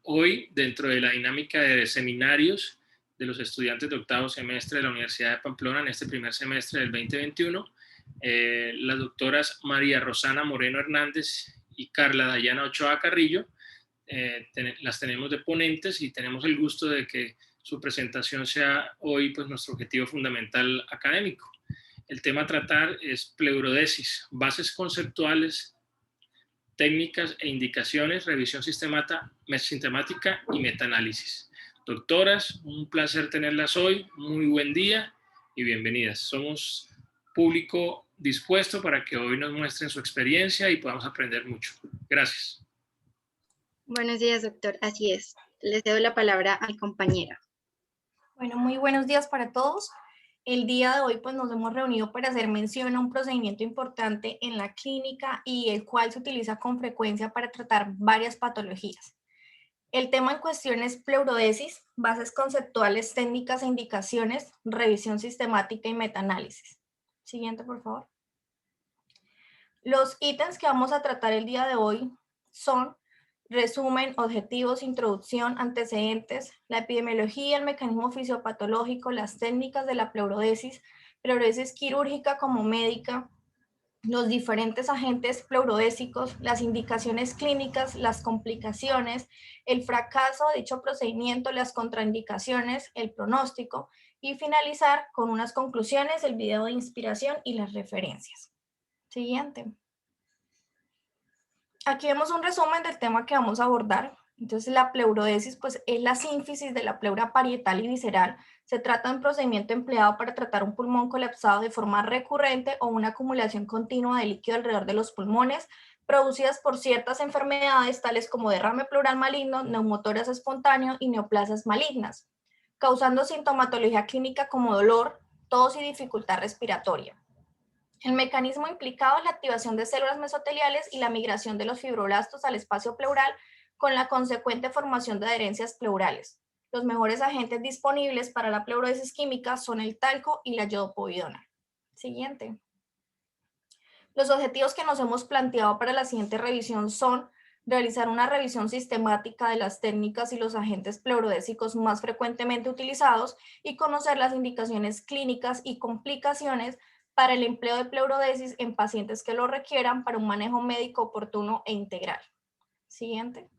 Hoy, dentro de la dinámica de seminarios de los estudiantes de octavo semestre de la Universidad de Pamplona en este primer semestre del 2021, las doctoras María Rosana Moreno Hernández y Carla Dayana Ochoa Carrillo las tenemos de ponentes y tenemos el gusto de que su presentación sea hoy pues, nuestro objetivo fundamental académico. El tema a tratar es pleurodesis, bases conceptuales, técnicas e indicaciones, revisión sistemática y metaanálisis. Doctoras, un placer tenerlas hoy, muy buen día y bienvenidas. Somos público dispuesto para que hoy nos muestren su experiencia y podamos aprender mucho. Gracias. Buenos días, doctor. Así es. Les cedo la palabra a mi compañera. Bueno, muy buenos días para todos. El día de hoy pues nos hemos reunido para hacer mención a un procedimiento importante en la clínica y el cual se utiliza con frecuencia para tratar varias patologías. El tema en cuestión es pleurodesis, bases conceptuales, técnicas e indicaciones, revisión sistemática y metaanálisis. Siguiente, por favor. Los ítems que vamos a tratar el día de hoy son resumen, objetivos, introducción, antecedentes, la epidemiología, el mecanismo fisiopatológico, las técnicas de la pleurodesis quirúrgica como médica, los diferentes agentes pleurodésicos, las indicaciones clínicas, las complicaciones, el fracaso de dicho procedimiento, las contraindicaciones, el pronóstico y finalizar con unas conclusiones, el video de inspiración y las referencias. Siguiente. Aquí vemos un resumen del tema que vamos a abordar. Entonces, la pleurodesis pues, es la sínfisis de la pleura parietal y visceral. Se trata de un procedimiento empleado para tratar un pulmón colapsado de forma recurrente o una acumulación continua de líquido alrededor de los pulmones, producidas por ciertas enfermedades tales como derrame pleural maligno, neumotórax espontáneo y neoplasias malignas, causando sintomatología clínica como dolor, tos y dificultad respiratoria. El mecanismo implicado es la activación de células mesoteliales y la migración de los fibroblastos al espacio pleural con la consecuente formación de adherencias pleurales. Los mejores agentes disponibles para la pleurodesis química son el talco y la iodopovidona. Siguiente. Los objetivos que nos hemos planteado para la siguiente revisión son realizar una revisión sistemática de las técnicas y los agentes pleurodésicos más frecuentemente utilizados y conocer las indicaciones clínicas y complicaciones para el empleo de pleurodesis en pacientes que lo requieran para un manejo médico oportuno e integral. Siguiente.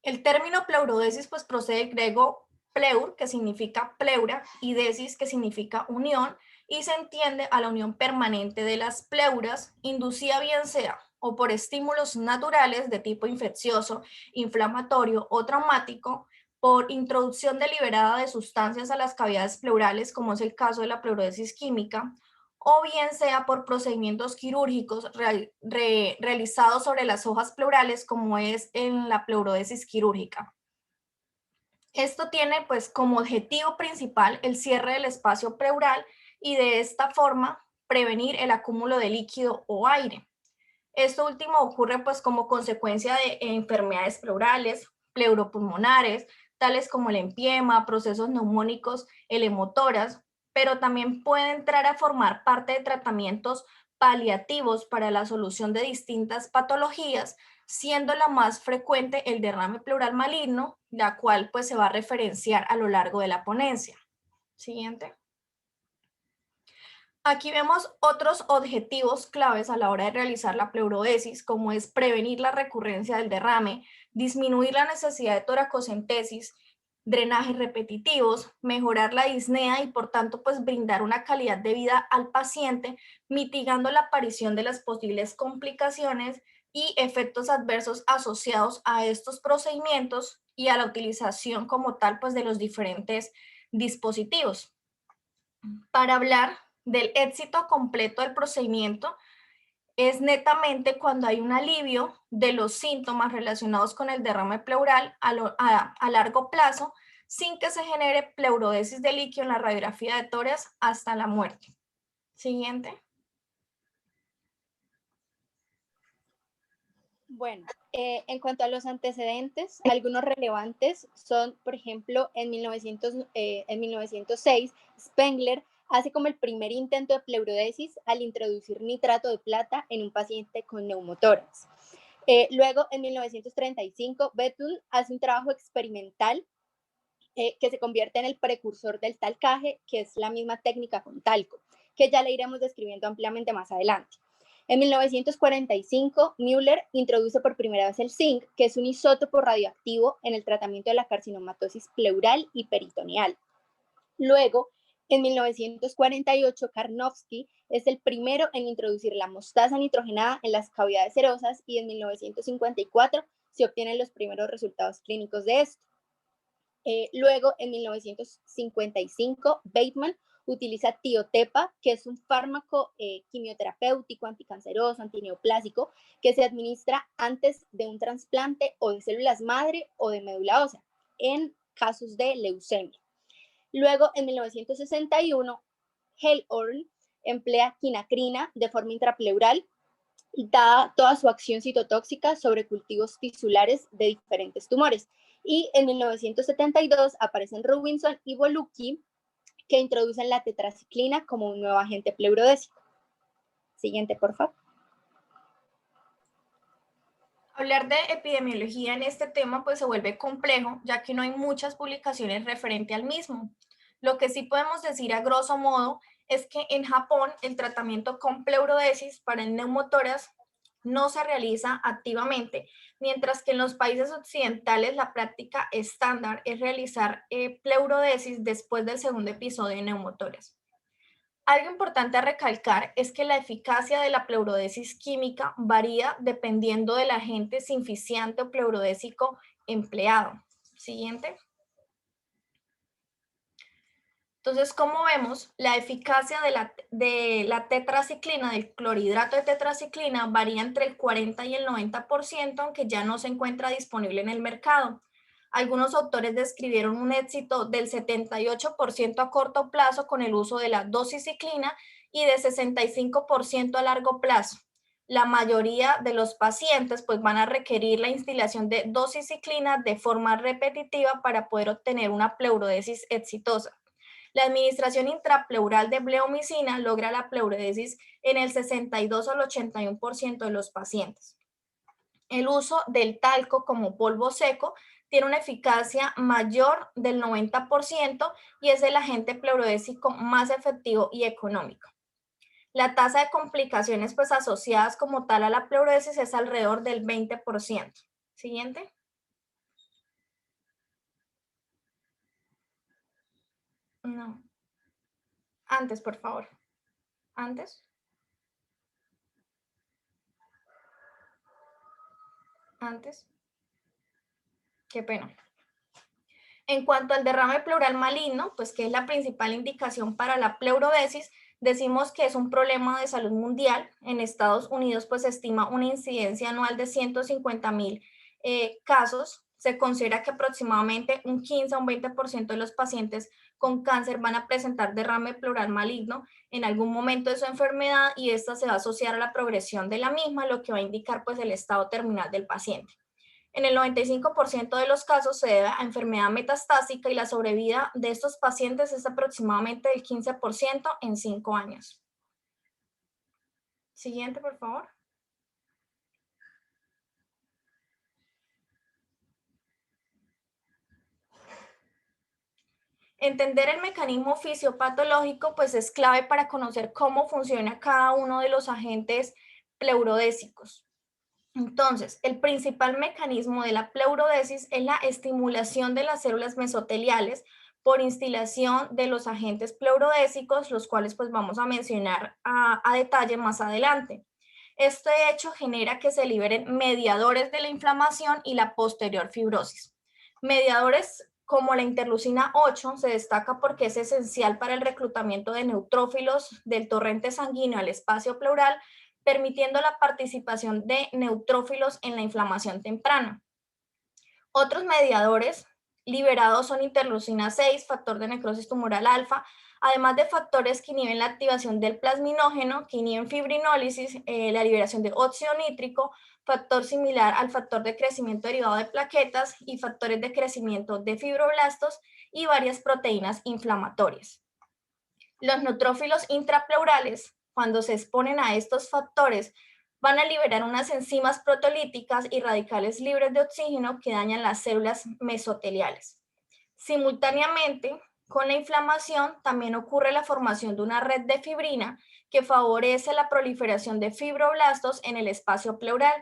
El término pleurodesis pues procede del griego pleur, que significa pleura, y desis, que significa unión, y se entiende a la unión permanente de las pleuras, inducida bien sea o por estímulos naturales de tipo infeccioso, inflamatorio o traumático, por introducción deliberada de sustancias a las cavidades pleurales, como es el caso de la pleurodesis química, o bien sea por procedimientos quirúrgicos realizados sobre las hojas pleurales, como es en la pleurodesis quirúrgica. Esto tiene pues como objetivo principal el cierre del espacio pleural y de esta forma prevenir el acúmulo de líquido o aire. Esto último ocurre pues como consecuencia de enfermedades pleurales, pleuropulmonares, tales como el empiema, procesos neumónicos, el hemotoras, pero también puede entrar a formar parte de tratamientos paliativos para la solución de distintas patologías, siendo la más frecuente el derrame pleural maligno, la cual pues se va a referenciar a lo largo de la ponencia. Siguiente. Aquí vemos otros objetivos claves a la hora de realizar la pleurodesis, como es prevenir la recurrencia del derrame, disminuir la necesidad de toracocentesis, drenajes repetitivos, mejorar la disnea y por tanto pues brindar una calidad de vida al paciente, mitigando la aparición de las posibles complicaciones y efectos adversos asociados a estos procedimientos y a la utilización como tal pues de los diferentes dispositivos. Para hablar del éxito completo del procedimiento, es netamente cuando hay un alivio de los síntomas relacionados con el derrame pleural a largo plazo, sin que se genere pleurodesis de líquido en la radiografía de tórax hasta la muerte. Siguiente. Bueno, en cuanto a los antecedentes, algunos relevantes son, por ejemplo, en 1906, Spengler hace como el primer intento de pleurodesis al introducir nitrato de plata en un paciente con neumotórax. Luego, en 1935, Bethel hace un trabajo experimental que se convierte en el precursor del talcaje, que es la misma técnica con talco, que ya le iremos describiendo ampliamente más adelante. En 1945, Müller introduce por primera vez el zinc, que es un isótopo radioactivo en el tratamiento de la carcinomatosis pleural y peritoneal. Luego, en 1948, Karnofsky es el primero en introducir la mostaza nitrogenada en las cavidades serosas y en 1954 se obtienen los primeros resultados clínicos de esto. Luego, en 1955, Bateman utiliza tiotepa, que es un fármaco quimioterapéutico, anticanceroso, antineoplásico, que se administra antes de un trasplante o de células madre o de médula ósea, en casos de leucemia. Luego, en 1961, Hellhorn emplea quinacrina de forma intrapleural y da toda su acción citotóxica sobre cultivos tisulares de diferentes tumores. Y en 1972 aparecen Robinson y Bolucki, que introducen la tetraciclina como un nuevo agente pleurodésico. Siguiente, por favor. Hablar de epidemiología en este tema pues se vuelve complejo, ya que no hay muchas publicaciones referente al mismo. Lo que sí podemos decir a grosso modo es que en Japón el tratamiento con pleurodesis para el neumotórax no se realiza activamente, mientras que en los países occidentales la práctica estándar es realizar pleurodesis después del segundo episodio de neumotórax. Algo importante a recalcar es que la eficacia de la pleurodesis química varía dependiendo del agente sinficiante o pleurodésico empleado. Siguiente. Entonces, como vemos, la eficacia de la tetraciclina, del clorhidrato de tetraciclina, varía entre el 40 y el 90%, aunque ya no se encuentra disponible en el mercado. Algunos autores describieron un éxito del 78% a corto plazo con el uso de la doxiciclina y de 65% a largo plazo. La mayoría de los pacientes pues, van a requerir la instilación de doxiciclina de forma repetitiva para poder obtener una pleurodesis exitosa. La administración intrapleural de bleomicina logra la pleurodesis en el 62 al 81% de los pacientes. El uso del talco como polvo seco tiene una eficacia mayor del 90% y es el agente pleurodésico más efectivo y económico. La tasa de complicaciones pues, asociadas como tal a la pleurodesis es alrededor del 20%. Siguiente. No. Antes, por favor. Antes. Antes. Qué pena. En cuanto al derrame pleural maligno, pues que es la principal indicación para la pleurodesis, decimos que es un problema de salud mundial. En Estados Unidos pues se estima una incidencia anual de 150,000 casos. Se considera que aproximadamente un 15 a un 20% de los pacientes con cáncer van a presentar derrame pleural maligno en algún momento de su enfermedad y esta se va a asociar a la progresión de la misma, lo que va a indicar pues el estado terminal del paciente. En el 95% de los casos se debe a enfermedad metastásica y la sobrevida de estos pacientes es aproximadamente del 15% en 5 años. Siguiente, por favor. Entender el mecanismo fisiopatológico pues es clave para conocer cómo funciona cada uno de los agentes pleurodésicos. Entonces, el principal mecanismo de la pleurodesis es la estimulación de las células mesoteliales por instilación de los agentes pleurodésicos, los cuales pues vamos a mencionar a detalle más adelante. Este hecho genera que se liberen mediadores de la inflamación y la posterior fibrosis. Mediadores como la interleucina 8 se destaca porque es esencial para el reclutamiento de neutrófilos del torrente sanguíneo al espacio pleural, permitiendo la participación de neutrófilos en la inflamación temprana. Otros mediadores liberados son interleucina 6, factor de necrosis tumoral alfa, además de factores que inhiben la activación del plasminógeno, que inhiben fibrinólisis, la liberación de óxido nítrico, factor similar al factor de crecimiento derivado de plaquetas y factores de crecimiento de fibroblastos y varias proteínas inflamatorias. Los neutrófilos intrapleurales, cuando se exponen a estos factores, van a liberar unas enzimas proteolíticas y radicales libres de oxígeno que dañan las células mesoteliales. Simultáneamente, con la inflamación también ocurre la formación de una red de fibrina que favorece la proliferación de fibroblastos en el espacio pleural.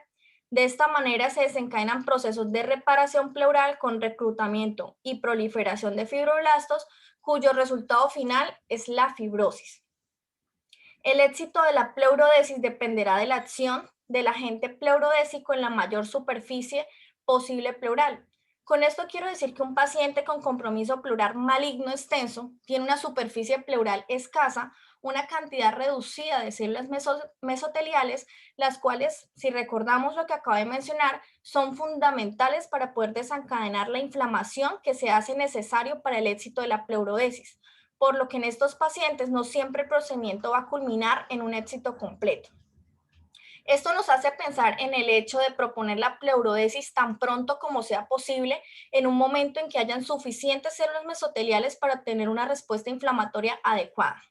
De esta manera se desencadenan procesos de reparación pleural con reclutamiento y proliferación de fibroblastos, cuyo resultado final es la fibrosis. El éxito de la pleurodesis dependerá de la acción del agente pleurodésico en la mayor superficie posible pleural. Con esto quiero decir que un paciente con compromiso pleural maligno extenso tiene una superficie pleural escasa, una cantidad reducida de células mesoteliales, las cuales, si recordamos lo que acabo de mencionar, son fundamentales para poder desencadenar la inflamación que se hace necesario para el éxito de la pleurodesis, por lo que en estos pacientes no siempre el procedimiento va a culminar en un éxito completo. Esto nos hace pensar en el hecho de proponer la pleurodesis tan pronto como sea posible, en un momento en que hayan suficientes células mesoteliales para obtener una respuesta inflamatoria adecuada.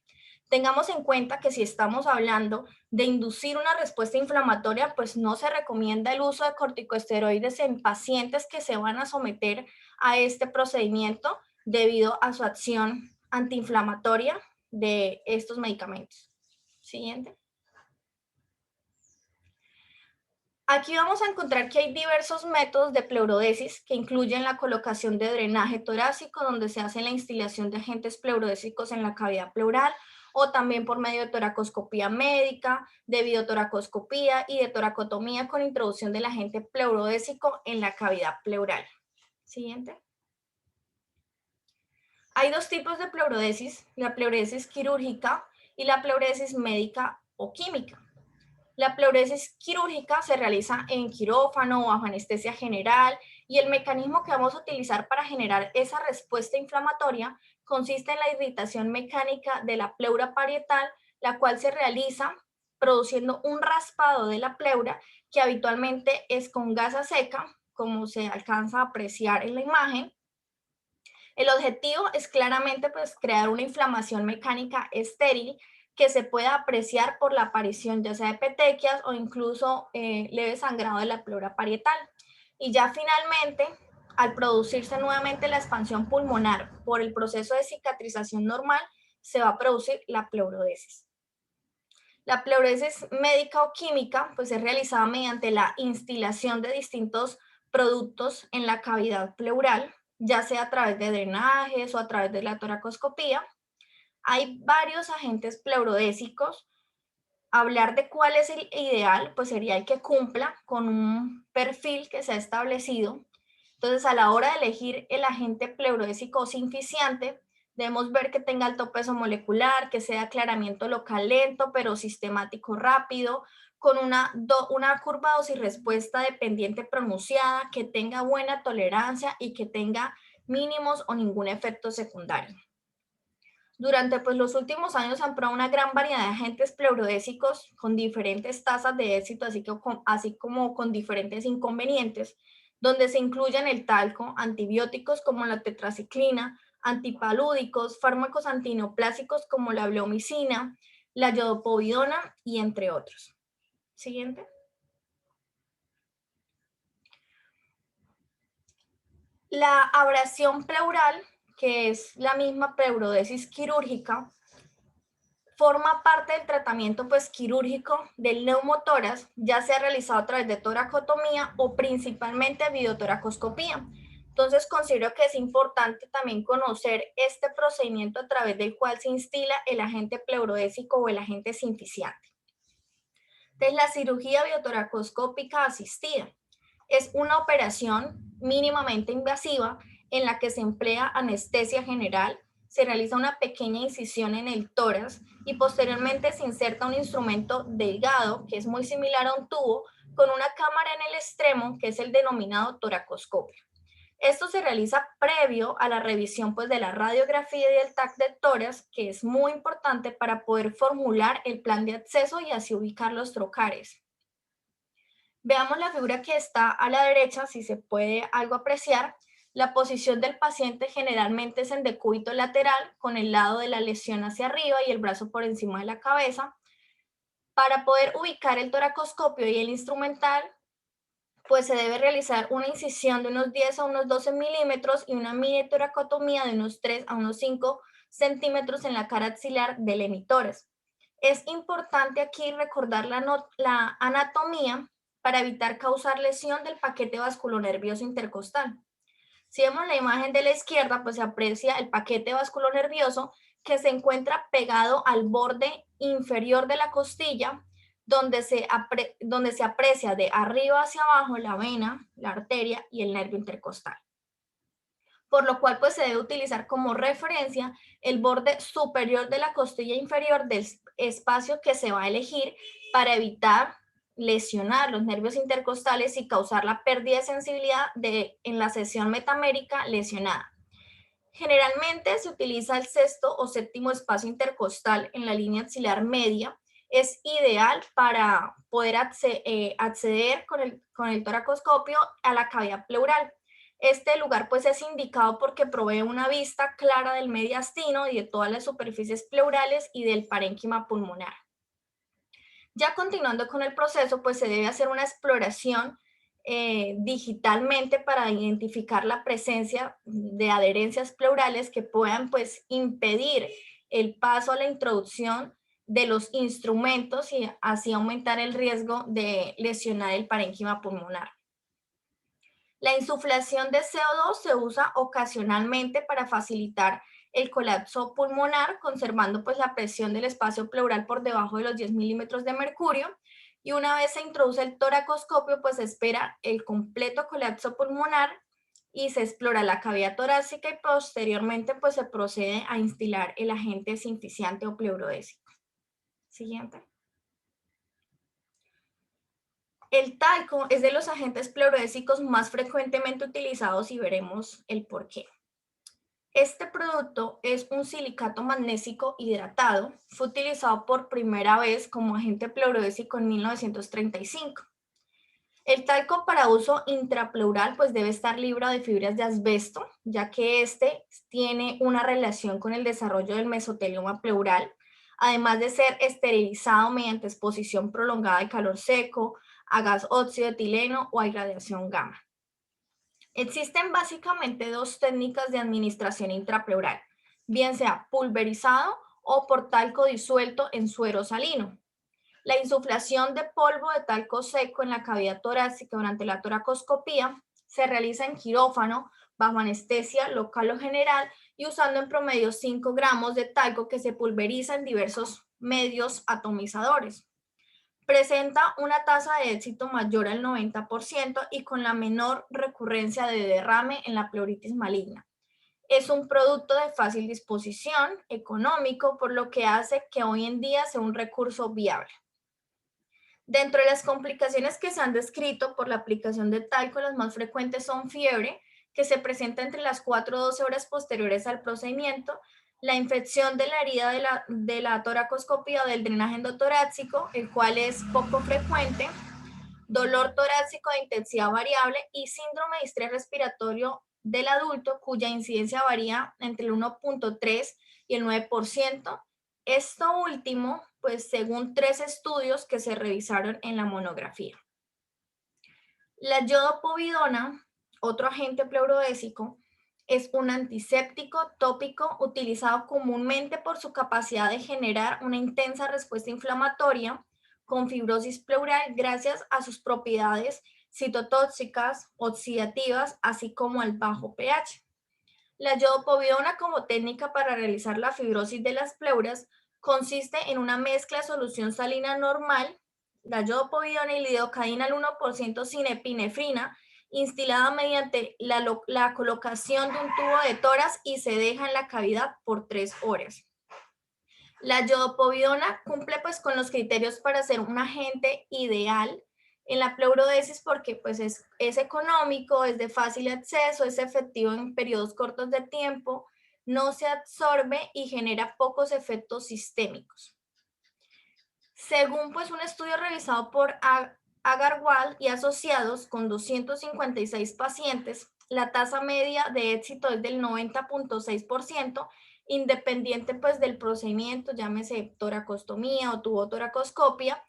Tengamos en cuenta que si estamos hablando de inducir una respuesta inflamatoria, pues no se recomienda el uso de corticosteroides en pacientes que se van a someter a este procedimiento debido a su acción antiinflamatoria de estos medicamentos. Siguiente. Aquí vamos a encontrar que hay diversos métodos de pleurodesis que incluyen la colocación de drenaje torácico, donde se hace la instilación de agentes pleurodésicos en la cavidad pleural, o también por medio de toracoscopía médica, de videotoracoscopía y de toracotomía con introducción del agente pleurodésico en la cavidad pleural. Siguiente. Hay dos tipos de pleurodesis, la pleurodesis quirúrgica y la pleurodesis médica o química. La pleurodesis quirúrgica se realiza en quirófano o bajo anestesia general y el mecanismo que vamos a utilizar para generar esa respuesta inflamatoria consiste en la irritación mecánica de la pleura parietal, la cual se realiza produciendo un raspado de la pleura que habitualmente es con gasa seca, como se alcanza a apreciar en la imagen. El objetivo es claramente crear una inflamación mecánica estéril que se pueda apreciar por la aparición ya sea de petequias o incluso leve sangrado de la pleura parietal. Y ya finalmente, al producirse nuevamente la expansión pulmonar por el proceso de cicatrización normal, se va a producir la pleurodesis. La pleurodesis médica o química pues es realizada mediante la instilación de distintos productos en la cavidad pleural, ya sea a través de drenajes o a través de la toracoscopía. Hay varios agentes pleurodésicos. Hablar de cuál es el ideal, pues sería el que cumpla con un perfil que se ha establecido. Entonces, a la hora de elegir el agente pleurodésico sinficiante, debemos ver que tenga alto peso molecular, que sea aclaramiento local lento, pero sistemático rápido, con una curva dosis-respuesta dependiente pronunciada, que tenga buena tolerancia y que tenga mínimos o ningún efecto secundario. Durante los últimos años se han probado una gran variedad de agentes pleurodésicos con diferentes tasas de éxito, así como con diferentes inconvenientes, donde se incluyen el talco, antibióticos como la tetraciclina, antipalúdicos, fármacos antineoplásicos como la bleomicina, la iodopovidona y entre otros. Siguiente. La abrasión pleural, que es la misma pleurodesis quirúrgica, forma parte del tratamiento quirúrgico del neumotórax, ya sea realizado a través de toracotomía o principalmente videotoracoscopía. Entonces considero que es importante también conocer este procedimiento a través del cual se instila el agente pleurodésico o el agente sinficiante. Entonces, la cirugía videotoracoscópica asistida es una operación mínimamente invasiva en la que se emplea anestesia general, se realiza una pequeña incisión en el tórax y posteriormente se inserta un instrumento delgado que es muy similar a un tubo con una cámara en el extremo que es el denominado toracoscopio. Esto se realiza previo a la revisión de la radiografía y del TAC de tórax, que es muy importante para poder formular el plan de acceso y así ubicar los trocares. Veamos la figura que está a la derecha, si se puede algo apreciar. La posición del paciente generalmente es en decúbito lateral, con el lado de la lesión hacia arriba y el brazo por encima de la cabeza. Para poder ubicar el toracoscopio y el instrumental, pues se debe realizar una incisión de unos 10 a unos 12 milímetros y una mini toracotomía de unos 3 a unos 5 centímetros en la cara axilar del emitórax. Es importante aquí recordar la anatomía para evitar causar lesión del paquete vasculonervioso intercostal. Si vemos la imagen de la izquierda, pues se aprecia el paquete vasculonervioso que se encuentra pegado al borde inferior de la costilla, donde se aprecia de arriba hacia abajo la vena, la arteria y el nervio intercostal. Por lo cual, pues se debe utilizar como referencia el borde superior de la costilla inferior del espacio que se va a elegir para evitar lesionar los nervios intercostales y causar la pérdida de sensibilidad en la sección metamérica lesionada. Generalmente se utiliza el sexto o séptimo espacio intercostal en la línea axilar media. Es ideal para poder acceder con el toracoscopio a la cavidad pleural. Este lugar pues es indicado porque provee una vista clara del mediastino y de todas las superficies pleurales y del parénquima pulmonar. Ya continuando con el proceso, pues se debe hacer una exploración digitalmente para identificar la presencia de adherencias pleurales que puedan pues impedir el paso a la introducción de los instrumentos y así aumentar el riesgo de lesionar el parénquima pulmonar. La insuflación de CO2 se usa ocasionalmente para facilitar el colapso pulmonar, conservando pues la presión del espacio pleural por debajo de los 10 milímetros de mercurio. Y una vez se introduce el toracoscopio, pues se espera el completo colapso pulmonar y se explora la cavidad torácica y posteriormente pues se procede a instilar el agente desinficiante o pleurodésico. Siguiente. El talco es de los agentes pleurodésicos más frecuentemente utilizados y veremos el por qué. Este producto es un silicato magnésico hidratado. Fue utilizado por primera vez como agente pleurodésico en 1935. El talco para uso intrapleural pues debe estar libre de fibras de asbesto, ya que este tiene una relación con el desarrollo del mesotelioma pleural, además de ser esterilizado mediante exposición prolongada de calor seco, a gas óxido etileno o a irradiación gamma. Existen básicamente dos técnicas de administración intrapleural, bien sea pulverizado o por talco disuelto en suero salino. La insuflación de polvo de talco seco en la cavidad torácica durante la toracoscopía se realiza en quirófano, bajo anestesia local o general y usando en promedio 5 gramos de talco que se pulveriza en diversos medios atomizadores. Presenta una tasa de éxito mayor al 90% y con la menor recurrencia de derrame en la pleuritis maligna. Es un producto de fácil disposición, económico, por lo que hace que hoy en día sea un recurso viable. Dentro de las complicaciones que se han descrito por la aplicación de talco, las más frecuentes son fiebre, que se presenta entre las 4 o 12 horas posteriores al procedimiento, la infección de la herida de la toracoscopía o del drenaje endotorácico, el cual es poco frecuente, dolor torácico de intensidad variable y síndrome de estrés respiratorio del adulto, cuya incidencia varía entre el 1.3 y el 9%. Esto último, pues según 3 estudios que se revisaron en la monografía. La yodopovidona, otro agente pleurodésico, es un antiséptico tópico utilizado comúnmente por su capacidad de generar una intensa respuesta inflamatoria con fibrosis pleural gracias a sus propiedades citotóxicas, oxidativas, así como al bajo pH. La yodopovidona como técnica para realizar la fibrosis de las pleuras consiste en una mezcla de solución salina normal, la yodopovidona y lidocaína al 1% sin epinefrina, instilada mediante la colocación de un tubo de tórax y se deja en la cavidad por 3 horas. La yodopovidona cumple pues con los criterios para ser un agente ideal en la pleurodesis porque pues es económico, es de fácil acceso, es efectivo en periodos cortos de tiempo, no se absorbe y genera pocos efectos sistémicos. Según pues un estudio realizado por Agarwal y asociados con 256 pacientes, la tasa media de éxito es del 90.6% independiente pues del procedimiento, llámese toracostomía o tubotoracoscopia,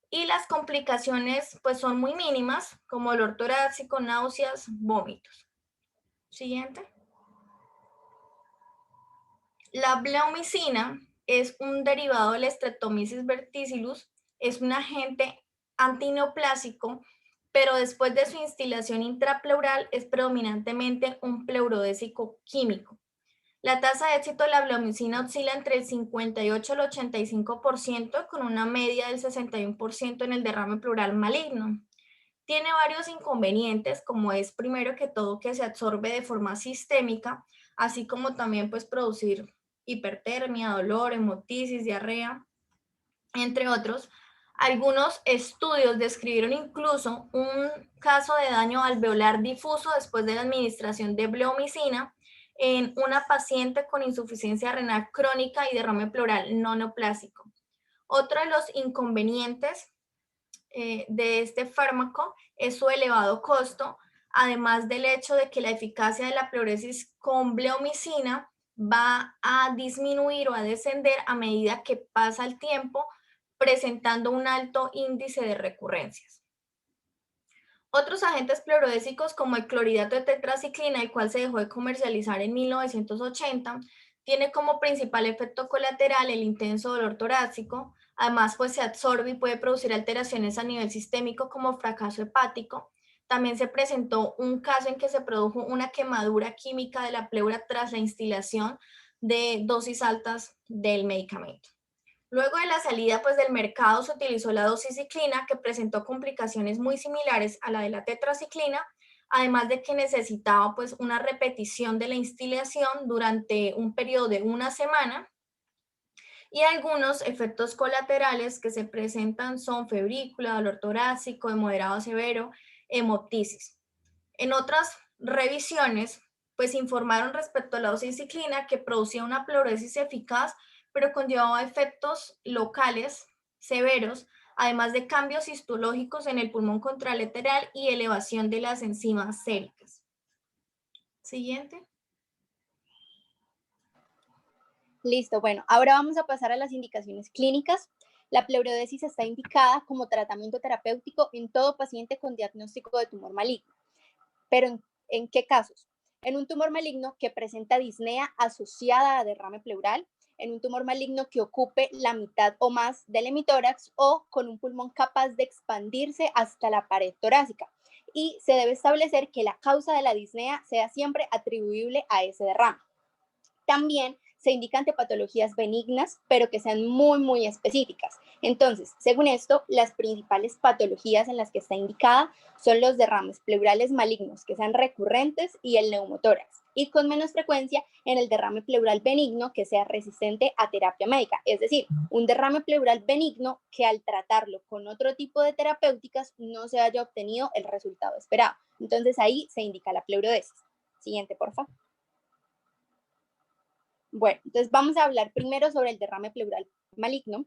y las complicaciones pues son muy mínimas, como dolor torácico, náuseas, vómitos. Siguiente. La bleomicina es un derivado del Streptomyces verticillus, es un agente antineoplásico, pero después de su instilación intrapleural es predominantemente un pleurodésico químico. La tasa de éxito de la bleomicina oscila entre el 58 y el 85%, con una media del 61% en el derrame pleural maligno. Tiene varios inconvenientes, como es primero que todo que se absorbe de forma sistémica, así como también pues producir hipertermia, dolor, hemoptisis, diarrea, entre otros. Algunos estudios describieron incluso un caso de daño alveolar difuso después de la administración de bleomicina en una paciente con insuficiencia renal crónica y derrame pleural no neoplásico. Otro de los inconvenientes de este fármaco es su elevado costo, además del hecho de que la eficacia de la pleuresis con bleomicina va a disminuir o a descender a medida que pasa el tiempo, presentando un alto índice de recurrencias. Otros agentes pleurodésicos como el clorhidrato de tetraciclina, el cual se dejó de comercializar en 1980, tiene como principal efecto colateral el intenso dolor torácico. Además, pues se absorbe y puede producir alteraciones a nivel sistémico como fracaso hepático. También se presentó un caso en que se produjo una quemadura química de la pleura tras la instilación de dosis altas del medicamento. Luego de la salida pues, del mercado se utilizó la doxiciclina, que presentó complicaciones muy similares a la de la tetraciclina, además de que necesitaba pues, una repetición de la instilación durante un periodo de una semana, y algunos efectos colaterales que se presentan son febrícula, dolor torácico de moderado a severo, hemoptisis. En otras revisiones, pues informaron respecto a la doxiciclina que producía una pleuresis eficaz, pero conllevaba efectos locales severos, además de cambios histológicos en el pulmón contralateral y elevación de las enzimas séricas. Siguiente. Listo, bueno, ahora vamos a pasar a las indicaciones clínicas. La pleurodesis está indicada como tratamiento terapéutico en todo paciente con diagnóstico de tumor maligno. ¿Pero en qué casos? En un tumor maligno que presenta disnea asociada a derrame pleural, en un tumor maligno que ocupe la mitad o más del hemitórax o con un pulmón capaz de expandirse hasta la pared torácica. Y se debe establecer que la causa de la disnea sea siempre atribuible a ese derrame. También se indican patologías benignas, pero que sean muy específicas. Entonces, según esto, las principales patologías en las que está indicada son los derrames pleurales malignos, que sean recurrentes, y el neumotórax, y con menos frecuencia en el derrame pleural benigno que sea resistente a terapia médica, es decir, un derrame pleural benigno que al tratarlo con otro tipo de terapéuticas no se haya obtenido el resultado esperado. Entonces ahí se indica la pleurodesis. Siguiente, por favor. Bueno, entonces vamos a hablar primero sobre el derrame pleural maligno.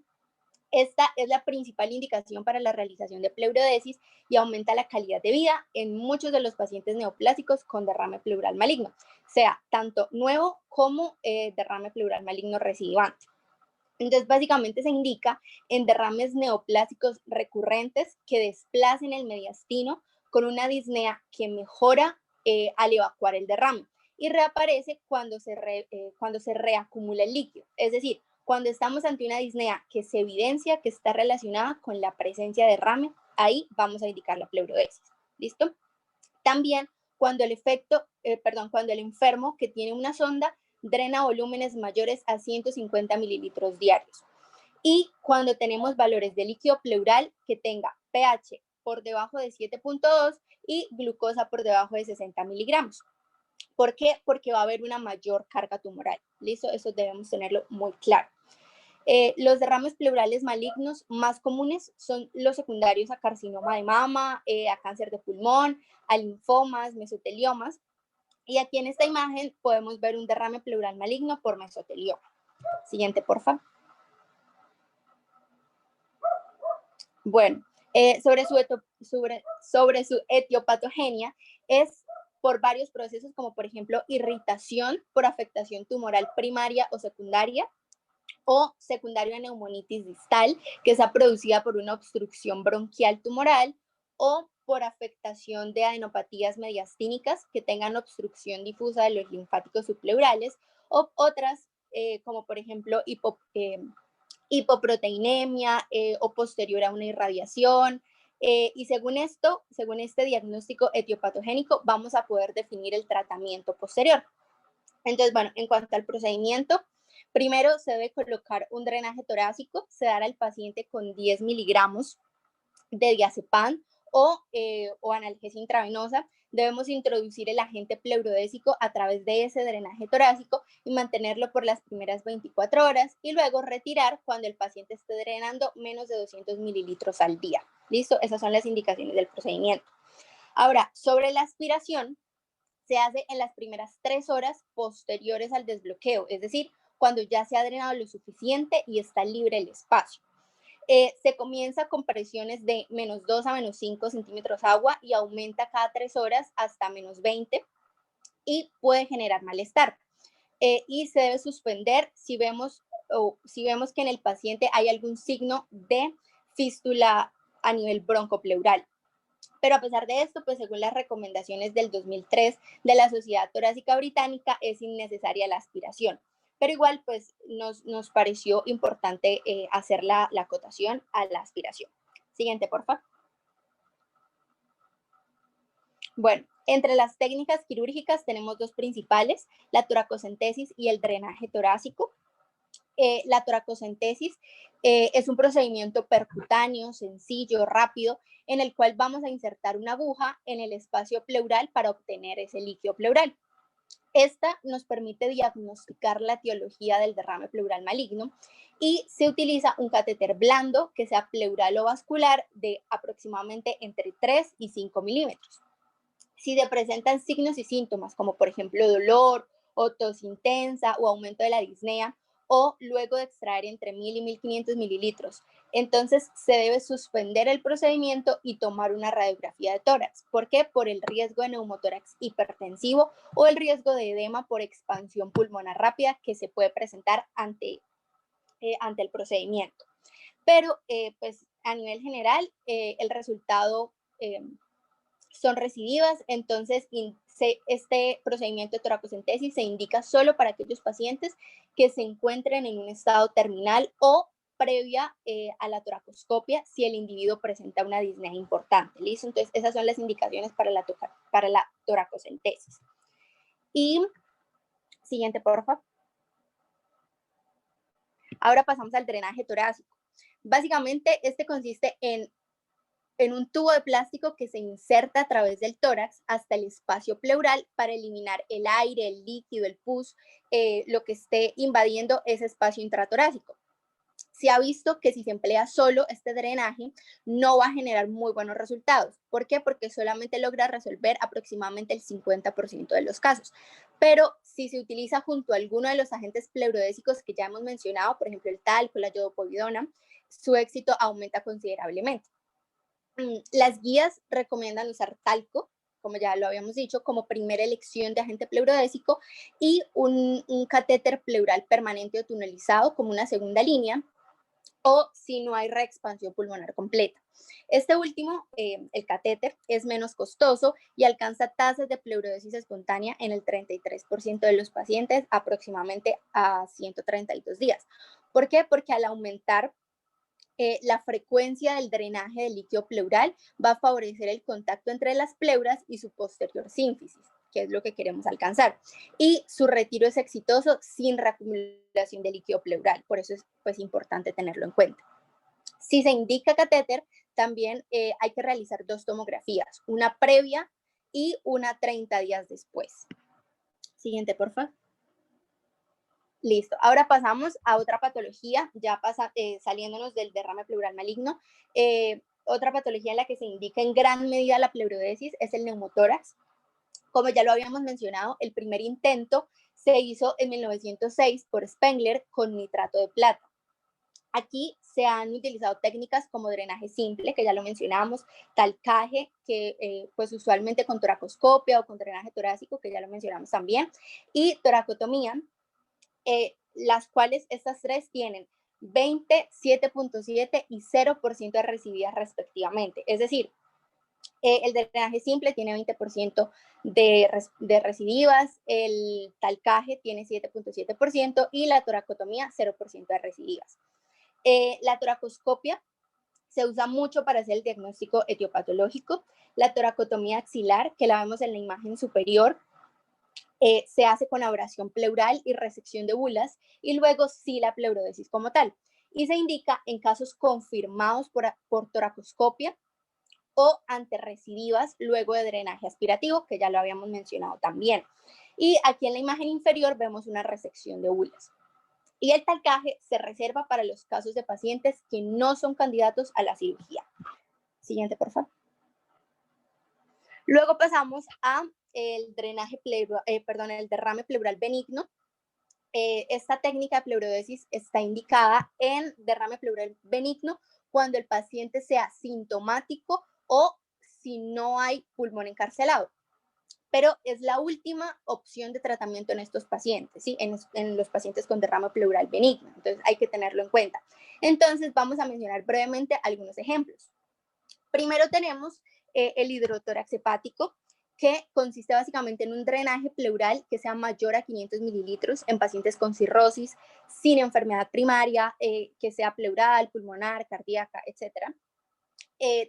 Esta es la principal indicación para la realización de pleurodesis y aumenta la calidad de vida en muchos de los pacientes neoplásicos con derrame pleural maligno, sea tanto nuevo como derrame pleural maligno recidivante. Entonces, básicamente se indica en derrames neoplásicos recurrentes que desplacen el mediastino con una disnea que mejora al evacuar el derrame y reaparece cuando se reacumula el líquido. Es decir, cuando estamos ante una disnea que se evidencia que está relacionada con la presencia de derrame, ahí vamos a indicar la pleurodesis. ¿Listo? También cuando cuando el enfermo que tiene una sonda drena volúmenes mayores a 150 mililitros diarios. Y cuando tenemos valores de líquido pleural que tenga pH por debajo de 7.2 y glucosa por debajo de 60 miligramos. ¿Por qué? Porque va a haber una mayor carga tumoral. ¿Listo? Eso debemos tenerlo muy claro. Los derrames pleurales malignos más comunes son los secundarios a carcinoma de mama, a cáncer de pulmón, a linfomas, mesoteliomas. Y aquí en esta imagen podemos ver un derrame pleural maligno por mesotelioma. Siguiente, por favor. Bueno, sobre su etiopatogenia, es por varios procesos, como por ejemplo irritación por afectación tumoral primaria o secundaria, o secundario a neumonitis distal, que sea producida por una obstrucción bronquial tumoral, o por afectación de adenopatías mediastínicas que tengan obstrucción difusa de los linfáticos subpleurales, o otras, como por ejemplo hipoproteinemia o posterior a una irradiación. Y según este diagnóstico etiopatogénico, vamos a poder definir el tratamiento posterior. Entonces, bueno, en cuanto al procedimiento, primero se debe colocar un drenaje torácico, se dará al paciente con 10 miligramos de diazepam o analgesia intravenosa. Debemos introducir el agente pleurodésico a través de ese drenaje torácico y mantenerlo por las primeras 24 horas y luego retirar cuando el paciente esté drenando menos de 200 mililitros al día. ¿Listo? Esas son las indicaciones del procedimiento. Ahora, sobre la aspiración, se hace en las primeras 3 horas posteriores al desbloqueo, es decir, cuando ya se ha drenado lo suficiente y está libre el espacio. Se comienza con presiones de -2 a -5 centímetros agua y aumenta cada 3 horas hasta -20 y puede generar malestar. Y se debe suspender si vemos que en el paciente hay algún signo de fístula a nivel broncopleural. Pero a pesar de esto, pues según las recomendaciones del 2003 de la Sociedad Torácica Británica, es innecesaria la aspiración. Pero igual, pues nos pareció importante hacer la acotación a la aspiración. Siguiente, por favor. Bueno, entre las técnicas quirúrgicas tenemos dos principales, la toracocentesis y el drenaje torácico. La toracocentesis es un procedimiento percutáneo, sencillo, rápido, en el cual vamos a insertar una aguja en el espacio pleural para obtener ese líquido pleural. Esta nos permite diagnosticar la etiología del derrame pleural maligno y se utiliza un catéter blando que sea pleural o vascular de aproximadamente entre 3 y 5 milímetros. Si se presentan signos y síntomas como por ejemplo dolor o tos intensa o aumento de la disnea, o luego de extraer entre 1000 y 1500 mililitros, entonces se debe suspender el procedimiento y tomar una radiografía de tórax. ¿Por qué? Por el riesgo de neumotórax hipertensivo o el riesgo de edema por expansión pulmonar rápida que se puede presentar ante el procedimiento. Pero pues a nivel general el resultado son recidivas, entonces este procedimiento de toracocentesis se indica solo para aquellos pacientes que se encuentren en un estado terminal o previa a la toracoscopia si el individuo presenta una disnea importante. ¿Listo? Entonces esas son las indicaciones para la toracocentesis. Y siguiente, por favor. Ahora pasamos al drenaje torácico. Básicamente este consiste en un tubo de plástico que se inserta a través del tórax hasta el espacio pleural para eliminar el aire, el líquido, el pus, lo que esté invadiendo ese espacio intratorácico. Se ha visto que si se emplea solo este drenaje, no va a generar muy buenos resultados. ¿Por qué? Porque solamente logra resolver aproximadamente el 50% de los casos. Pero si se utiliza junto a alguno de los agentes pleurodésicos que ya hemos mencionado, por ejemplo el talco, la iodopovidona, su éxito aumenta considerablemente. Las guías recomiendan usar talco, como ya lo habíamos dicho, como primera elección de agente pleurodésico y un catéter pleural permanente o tunelizado como una segunda línea, o si no hay reexpansión pulmonar completa. Este último, el catéter, es menos costoso y alcanza tasas de pleurodesis espontánea en el 33% de los pacientes, aproximadamente a 132 días. ¿Por qué? Porque al aumentar la frecuencia del drenaje del líquido pleural va a favorecer el contacto entre las pleuras y su posterior sínfisis, que es lo que queremos alcanzar. Y su retiro es exitoso sin reacumulación de líquido pleural, por eso es pues importante tenerlo en cuenta. Si se indica catéter, también hay que realizar 2 tomografías, una previa y una 30 días después. Siguiente, por favor. Listo. Ahora pasamos a otra patología, ya saliéndonos del derrame pleural maligno. Otra patología en la que se indica en gran medida la pleurodesis es el neumotórax. Como ya lo habíamos mencionado, el primer intento se hizo en 1906 por Spengler con nitrato de plata. Aquí se han utilizado técnicas como drenaje simple, que ya lo mencionamos, talcaje, que pues usualmente con toracoscopia o con drenaje torácico, que ya lo mencionamos también, y toracotomía, las cuales estas tres tienen 20, 7.7 y 0% de recidivas respectivamente. Es decir, el drenaje simple tiene 20% de recidivas, el talcaje tiene 7.7% y la toracotomía 0% de recidivas. La toracoscopia se usa mucho para hacer el diagnóstico etiopatológico. La toracotomía axilar, que la vemos en la imagen superior, se hace con abrasión pleural y resección de bulas y luego sí la pleurodesis como tal. Y se indica en casos confirmados por toracoscopia o ante recidivas luego de drenaje aspirativo, que ya lo habíamos mencionado también. Y aquí en la imagen inferior vemos una resección de bulas. Y el talcaje se reserva para los casos de pacientes que no son candidatos a la cirugía. Siguiente, por favor. Luego pasamos a el el derrame pleural benigno. Esta técnica de pleurodesis está indicada en derrame pleural benigno cuando el paciente sea sintomático o si no hay pulmón encarcelado. Pero es la última opción de tratamiento en estos pacientes, ¿sí? En los pacientes con derrame pleural benigno. Entonces hay que tenerlo en cuenta. Entonces vamos a mencionar brevemente algunos ejemplos. Primero tenemos el hidrotórax hepático, que consiste básicamente en un drenaje pleural que sea mayor a 500 mililitros en pacientes con cirrosis, sin enfermedad primaria, que sea pleural, pulmonar, cardíaca, etcétera.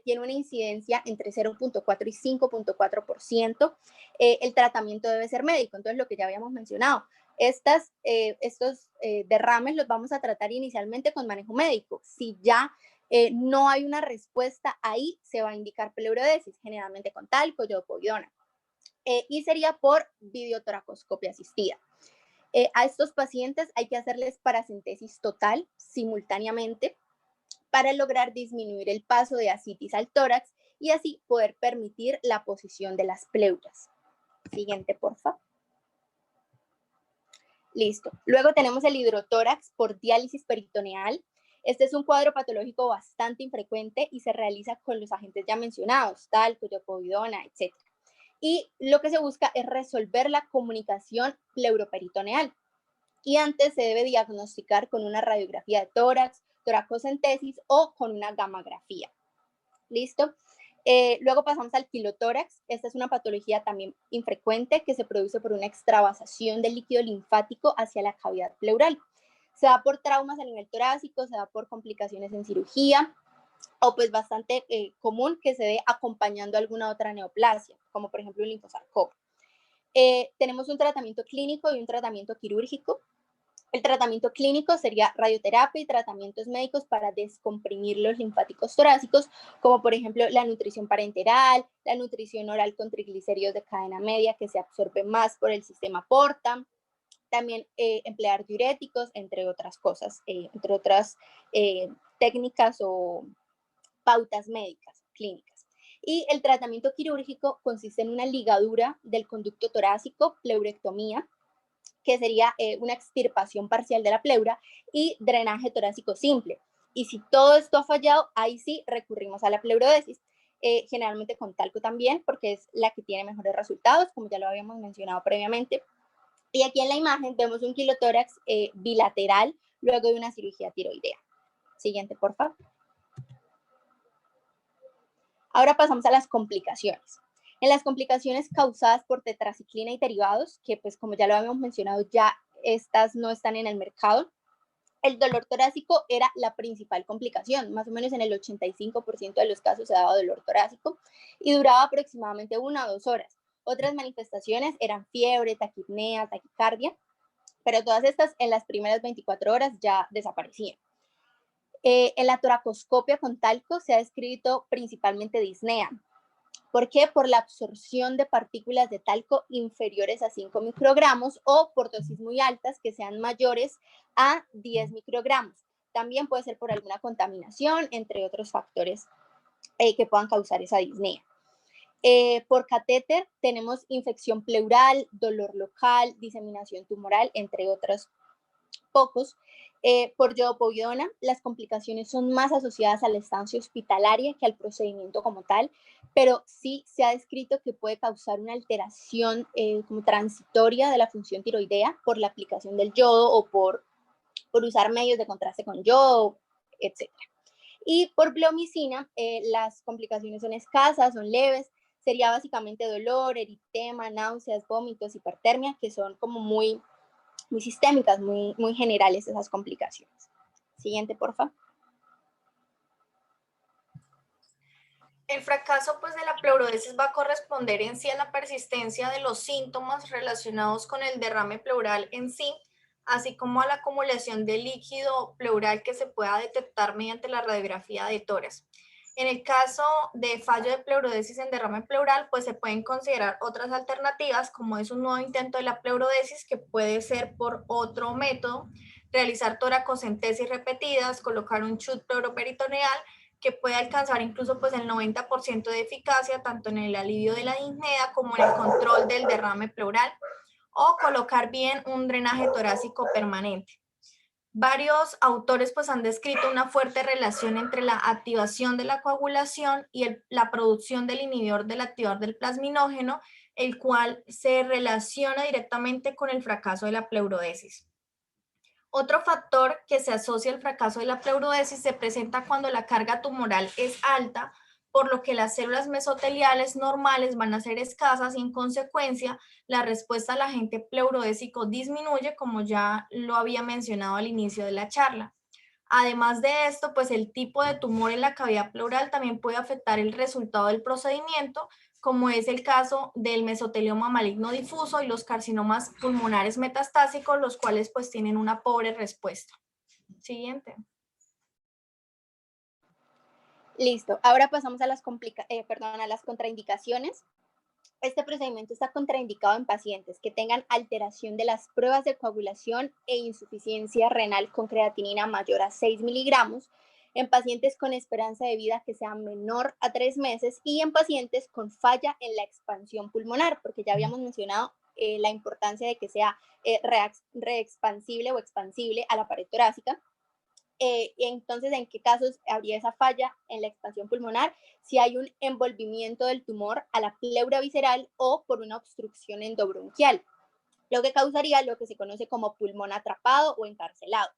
Tiene una incidencia entre 0.4 y 5.4%. El tratamiento debe ser médico, entonces lo que ya habíamos mencionado. Estos derrames los vamos a tratar inicialmente con manejo médico. Si ya no hay una respuesta, ahí se va a indicar pleurodesis, generalmente con talco, yodopovidona. Y sería por videotoracoscopia asistida. A estos pacientes hay que hacerles paracentesis total simultáneamente para lograr disminuir el paso de ascitis al tórax y así poder permitir la posición de las pleuras. Siguiente, por favor. Listo. Luego tenemos el hidrotórax por diálisis peritoneal. Este es un cuadro patológico bastante infrecuente y se realiza con los agentes ya mencionados, talco, yodopovidona, etc. Y lo que se busca es resolver la comunicación pleuroperitoneal. Y antes se debe diagnosticar con una radiografía de tórax, toracocentesis o con una gammagrafía. ¿Listo? Luego pasamos al quilotórax. Esta es una patología también infrecuente que se produce por una extravasación del líquido linfático hacia la cavidad pleural. Se da por traumas a nivel torácico, se da por complicaciones en cirugía o pues bastante común que se dé acompañando alguna otra neoplasia, como por ejemplo un linfosarcoma. Tenemos un tratamiento clínico y un tratamiento quirúrgico. El tratamiento clínico sería radioterapia y tratamientos médicos para descomprimir los linfáticos torácicos, como por ejemplo la nutrición parenteral, la nutrición oral con triglicéridos de cadena media que se absorbe más por el sistema porta, también emplear diuréticos, entre otras cosas, entre otras técnicas o pautas médicas, clínicas. Y el tratamiento quirúrgico consiste en una ligadura del conducto torácico, pleurectomía, que sería una extirpación parcial de la pleura, y drenaje torácico simple. Y si todo esto ha fallado, ahí sí recurrimos a la pleurodesis, generalmente con talco también, porque es la que tiene mejores resultados, como ya lo habíamos mencionado previamente. Y aquí en la imagen vemos un quilotórax bilateral luego de una cirugía tiroidea. Siguiente, por favor. Ahora pasamos a las complicaciones. En las complicaciones causadas por tetraciclina y derivados, que pues como ya lo habíamos mencionado, ya estas no están en el mercado, el dolor torácico era la principal complicación. Más o menos en el 85% de los casos se daba dolor torácico y duraba aproximadamente 1 a 2 horas. Otras manifestaciones eran fiebre, taquipnea, taquicardia, pero todas estas en las primeras 24 horas ya desaparecían. En la toracoscopia con talco se ha descrito principalmente disnea. ¿Por qué? Por la absorción de partículas de talco inferiores a 5 microgramos o por dosis muy altas que sean mayores a 10 microgramos. También puede ser por alguna contaminación, entre otros factores que puedan causar esa disnea. Por catéter tenemos infección pleural, dolor local, diseminación tumoral, entre otros pocos. Por yodopovidona, las complicaciones son más asociadas a la estancia hospitalaria que al procedimiento como tal, pero sí se ha descrito que puede causar una alteración como transitoria de la función tiroidea por la aplicación del yodo o por usar medios de contraste con yodo, etc. Y por bleomicina, las complicaciones son escasas, son leves, sería básicamente dolor, eritema, náuseas, vómitos, hipertermia, que son como muy sistémicas, muy generales esas complicaciones. Siguiente, porfa. El fracaso pues, de la pleurodesis va a corresponder en sí a la persistencia de los síntomas relacionados con el derrame pleural en sí, así como a la acumulación de líquido pleural que se pueda detectar mediante la radiografía de tórax. En el caso de fallo de pleurodesis en derrame pleural, pues se pueden considerar otras alternativas, como es un nuevo intento de la pleurodesis, que puede ser por otro método, realizar toracocentesis repetidas, colocar un chute pleuroperitoneal, que puede alcanzar incluso pues el 90% de eficacia, tanto en el alivio de la disnea como en el control del derrame pleural, o colocar bien un drenaje torácico permanente. Varios autores pues han descrito una fuerte relación entre la activación de la coagulación y la producción del inhibidor del activador del plasminógeno, el cual se relaciona directamente con el fracaso de la pleurodesis. Otro factor que se asocia al fracaso de la pleurodesis se presenta cuando la carga tumoral es alta, por lo que las células mesoteliales normales van a ser escasas y en consecuencia la respuesta al agente pleurodésico disminuye, como ya lo había mencionado al inicio de la charla. Además de esto, pues el tipo de tumor en la cavidad pleural también puede afectar el resultado del procedimiento, como es el caso del mesotelioma maligno difuso y los carcinomas pulmonares metastásicos, los cuales pues tienen una pobre respuesta. Siguiente. Listo, ahora pasamos a las contraindicaciones. Este procedimiento está contraindicado en pacientes que tengan alteración de las pruebas de coagulación e insuficiencia renal con creatinina mayor a 6 miligramos, en pacientes con esperanza de vida que sea menor a 3 meses y en pacientes con falla en la expansión pulmonar, porque ya habíamos mencionado la importancia de que sea reexpansible o expansible a la pared torácica. Entonces, ¿en qué casos habría esa falla en la expansión pulmonar? Si hay un envolvimiento del tumor a la pleura visceral o por una obstrucción endobronquial, lo que causaría lo que se conoce como pulmón atrapado o encarcelado,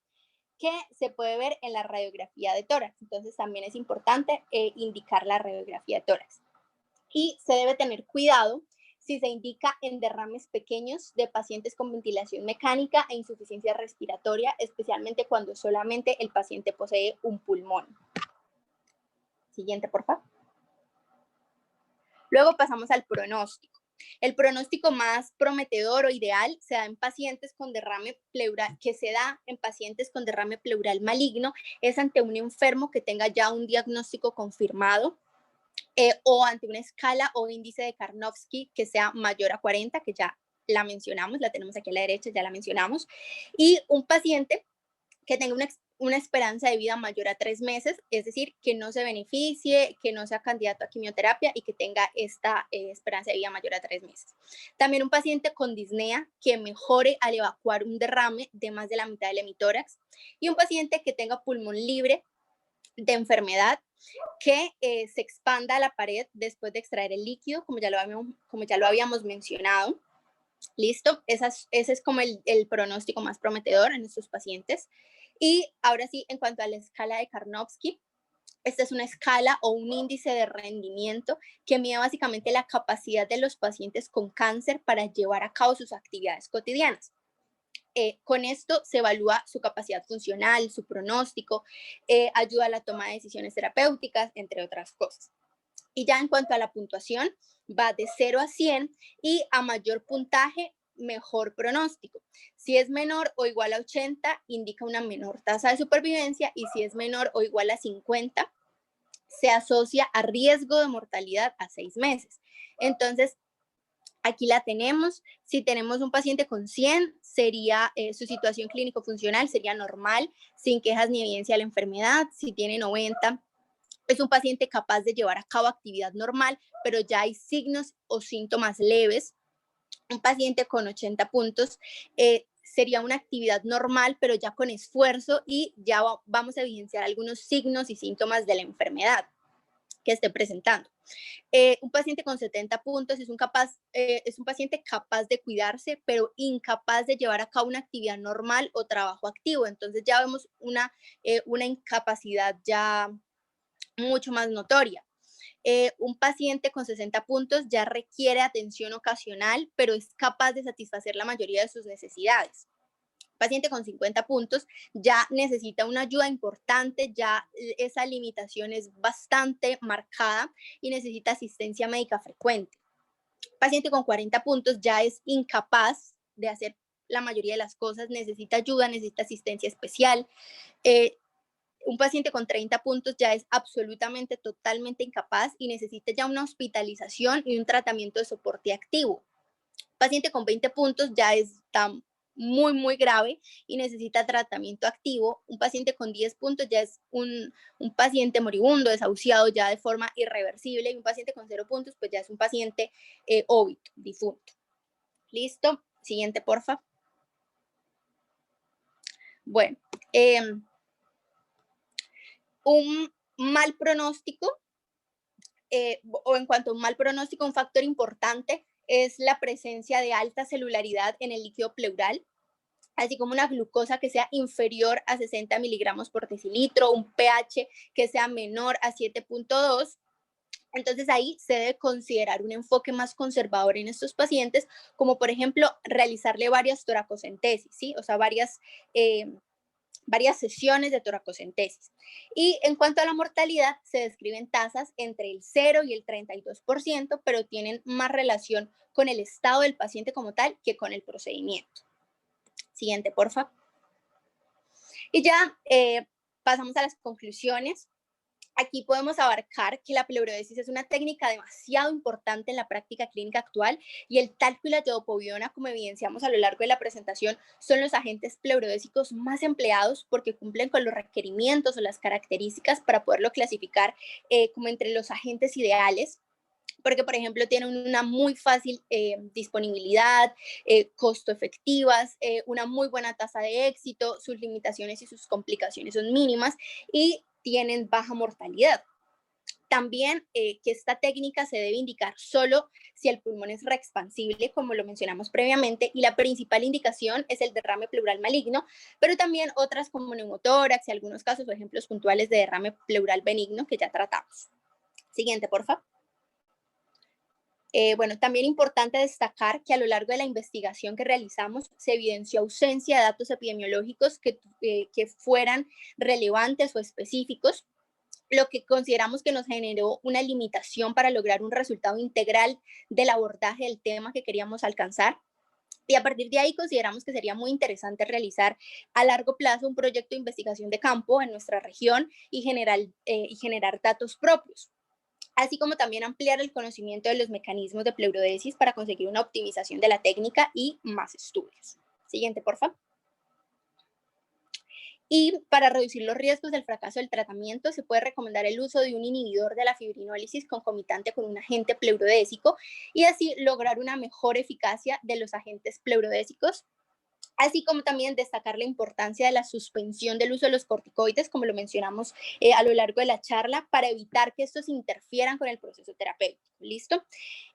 que se puede ver en la radiografía de tórax. Entonces, también es importante indicar la radiografía de tórax. Y se debe tener cuidado si se indica en derrames pequeños de pacientes con ventilación mecánica e insuficiencia respiratoria, especialmente cuando solamente el paciente posee un pulmón. Siguiente, por favor. Luego pasamos al pronóstico. El pronóstico más prometedor o ideal se da en pacientes con derrame pleural, que se da en pacientes con derrame pleural maligno, es ante un enfermo que tenga ya un diagnóstico confirmado, o ante una escala o índice de Karnofsky que sea mayor a 40, que ya la mencionamos, la tenemos aquí a la derecha, ya la mencionamos, y un paciente que tenga una esperanza de vida mayor a 3 meses, es decir, que no se beneficie, que no sea candidato a quimioterapia y que tenga esta esperanza de vida mayor a 3 meses. También un paciente con disnea que mejore al evacuar un derrame de más de la mitad del hemitórax y un paciente que tenga pulmón libre de enfermedad, que se expanda la pared después de extraer el líquido, como ya lo habíamos mencionado. Listo, ese es como el pronóstico más prometedor en estos pacientes. Y ahora sí, en cuanto a la escala de Karnofsky, esta es una escala o un índice de rendimiento que mide básicamente la capacidad de los pacientes con cáncer para llevar a cabo sus actividades cotidianas. Con esto se evalúa su capacidad funcional, su pronóstico, ayuda a la toma de decisiones terapéuticas, entre otras cosas. Y ya en cuanto a la puntuación, va de 0 a 100 y a mayor puntaje, mejor pronóstico. Si es menor o igual a 80, indica una menor tasa de supervivencia y si es menor o igual a 50, se asocia a riesgo de mortalidad a 6 meses. Entonces, aquí la tenemos. Si tenemos un paciente con 100, sería su situación clínico-funcional sería normal, sin quejas ni evidencia de la enfermedad. Si tiene 90, es un paciente capaz de llevar a cabo actividad normal, pero ya hay signos o síntomas leves. Un paciente con 80 puntos sería una actividad normal, pero ya con esfuerzo y ya vamos a evidenciar algunos signos y síntomas de la enfermedad que esté presentando. Un paciente con 70 puntos es un paciente capaz de cuidarse, pero incapaz de llevar a cabo una actividad normal o trabajo activo. Entonces ya vemos una incapacidad ya mucho más notoria. Un paciente con 60 puntos ya requiere atención ocasional, pero es capaz de satisfacer la mayoría de sus necesidades. Paciente con 50 puntos ya necesita una ayuda importante, ya esa limitación es bastante marcada y necesita asistencia médica frecuente. Paciente con 40 puntos ya es incapaz de hacer la mayoría de las cosas, necesita ayuda, necesita asistencia especial. Un paciente con 30 puntos ya es absolutamente, totalmente incapaz y necesita ya una hospitalización y un tratamiento de soporte activo. Paciente con 20 puntos ya está muy, muy grave y necesita tratamiento activo. Un paciente con 10 puntos ya es un paciente moribundo, desahuciado ya de forma irreversible, y un paciente con 0 puntos pues ya es un paciente óbito, difunto. ¿Listo? Siguiente, porfa. Bueno, un mal pronóstico, o en cuanto a un mal pronóstico, un factor importante es la presencia de alta celularidad en el líquido pleural, así como una glucosa que sea inferior a 60 miligramos por decilitro, un pH que sea menor a 7.2. Entonces ahí se debe considerar un enfoque más conservador en estos pacientes, como por ejemplo realizarle varias toracocentesis, ¿sí? O sea, varias sesiones de toracocentesis. Y en cuanto a la mortalidad, se describen tasas entre el 0 y el 32%, pero tienen más relación con el estado del paciente como tal que con el procedimiento. Siguiente, porfa. Y ya pasamos a las conclusiones. Aquí podemos abarcar que la pleurodesis es una técnica demasiado importante en la práctica clínica actual y el talco y la yodopovidona, como evidenciamos a lo largo de la presentación, son los agentes pleurodésicos más empleados porque cumplen con los requerimientos o las características para poderlo clasificar como entre los agentes ideales, porque, por ejemplo, tienen una muy fácil disponibilidad, costo efectivas, una muy buena tasa de éxito, sus limitaciones y sus complicaciones son mínimas y tienen baja mortalidad. También que esta técnica se debe indicar solo si el pulmón es reexpansible, como lo mencionamos previamente, y la principal indicación es el derrame pleural maligno, pero también otras como neumotórax y algunos casos o ejemplos puntuales de derrame pleural benigno que ya tratamos. Siguiente, por favor. Bueno, también importante destacar que a lo largo de la investigación que realizamos se evidenció ausencia de datos epidemiológicos que fueran relevantes o específicos, lo que consideramos que nos generó una limitación para lograr un resultado integral del abordaje del tema que queríamos alcanzar. Y a partir de ahí consideramos que sería muy interesante realizar a largo plazo un proyecto de investigación de campo en nuestra región y generar datos propios, así como también ampliar el conocimiento de los mecanismos de pleurodesis para conseguir una optimización de la técnica y más estudios. Siguiente, por favor. Y para reducir los riesgos del fracaso del tratamiento, se puede recomendar el uso de un inhibidor de la fibrinólisis concomitante con un agente pleurodésico y así lograr una mejor eficacia de los agentes pleurodésicos, así como también destacar la importancia de la suspensión del uso de los corticoides, como lo mencionamos a lo largo de la charla, para evitar que estos interfieran con el proceso terapéutico. ¿Listo?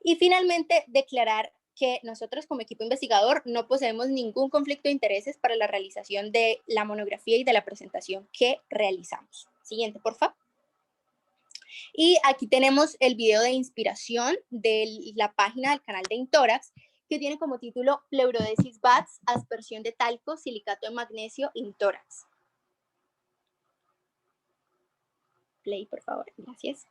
Y finalmente, declarar que nosotros como equipo investigador no poseemos ningún conflicto de intereses para la realización de la monografía y de la presentación que realizamos. Siguiente, por favor. Y aquí tenemos el video de inspiración de la página del canal de Intorax, que tiene como título Pleurodesis BATS, aspersión de talco, silicato de magnesio, Intorax. Play, por favor. Gracias.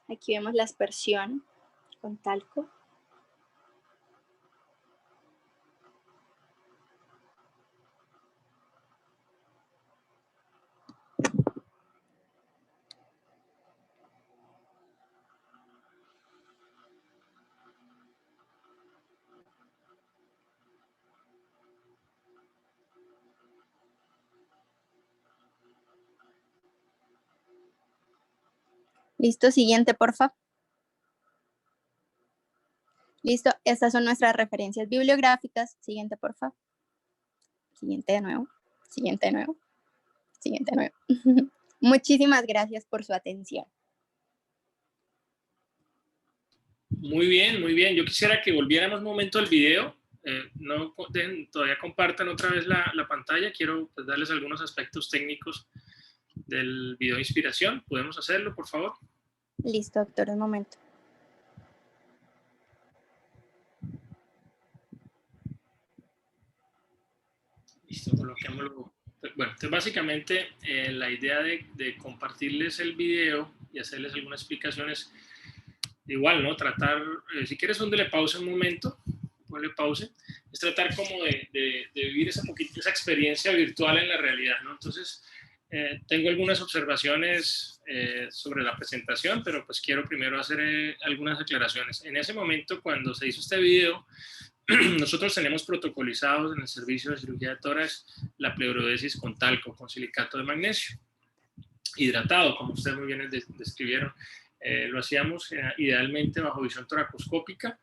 Aquí vemos la aspersión con talco. Listo, siguiente, porfa. Listo, estas son nuestras referencias bibliográficas. Siguiente, porfa. Siguiente de nuevo. Siguiente de nuevo. Siguiente de nuevo. Muchísimas gracias por su atención. Muy bien, muy bien. Yo quisiera que volviéramos un momento al video. Todavía compartan otra vez la pantalla. Quiero pues, darles algunos aspectos técnicos del video de inspiración. ¿Podemos hacerlo, por favor? Listo, doctor, un momento. Listo, coloquémoslo. Bueno, entonces básicamente la idea de compartirles el video y hacerles algunas explicaciones, igual, ¿no? Tratar, si quieres, dándole pausa un momento, ponle pausa, es tratar como de vivir esa experiencia virtual en la realidad, ¿no? Entonces, tengo algunas observaciones sobre la presentación, pero pues quiero primero hacer algunas aclaraciones. En ese momento, cuando se hizo este video, nosotros tenemos protocolizados en el servicio de cirugía de tórax la pleurodesis con talco, con silicato de magnesio, hidratado, como ustedes muy bien describieron. Lo hacíamos idealmente bajo visión toracoscópica.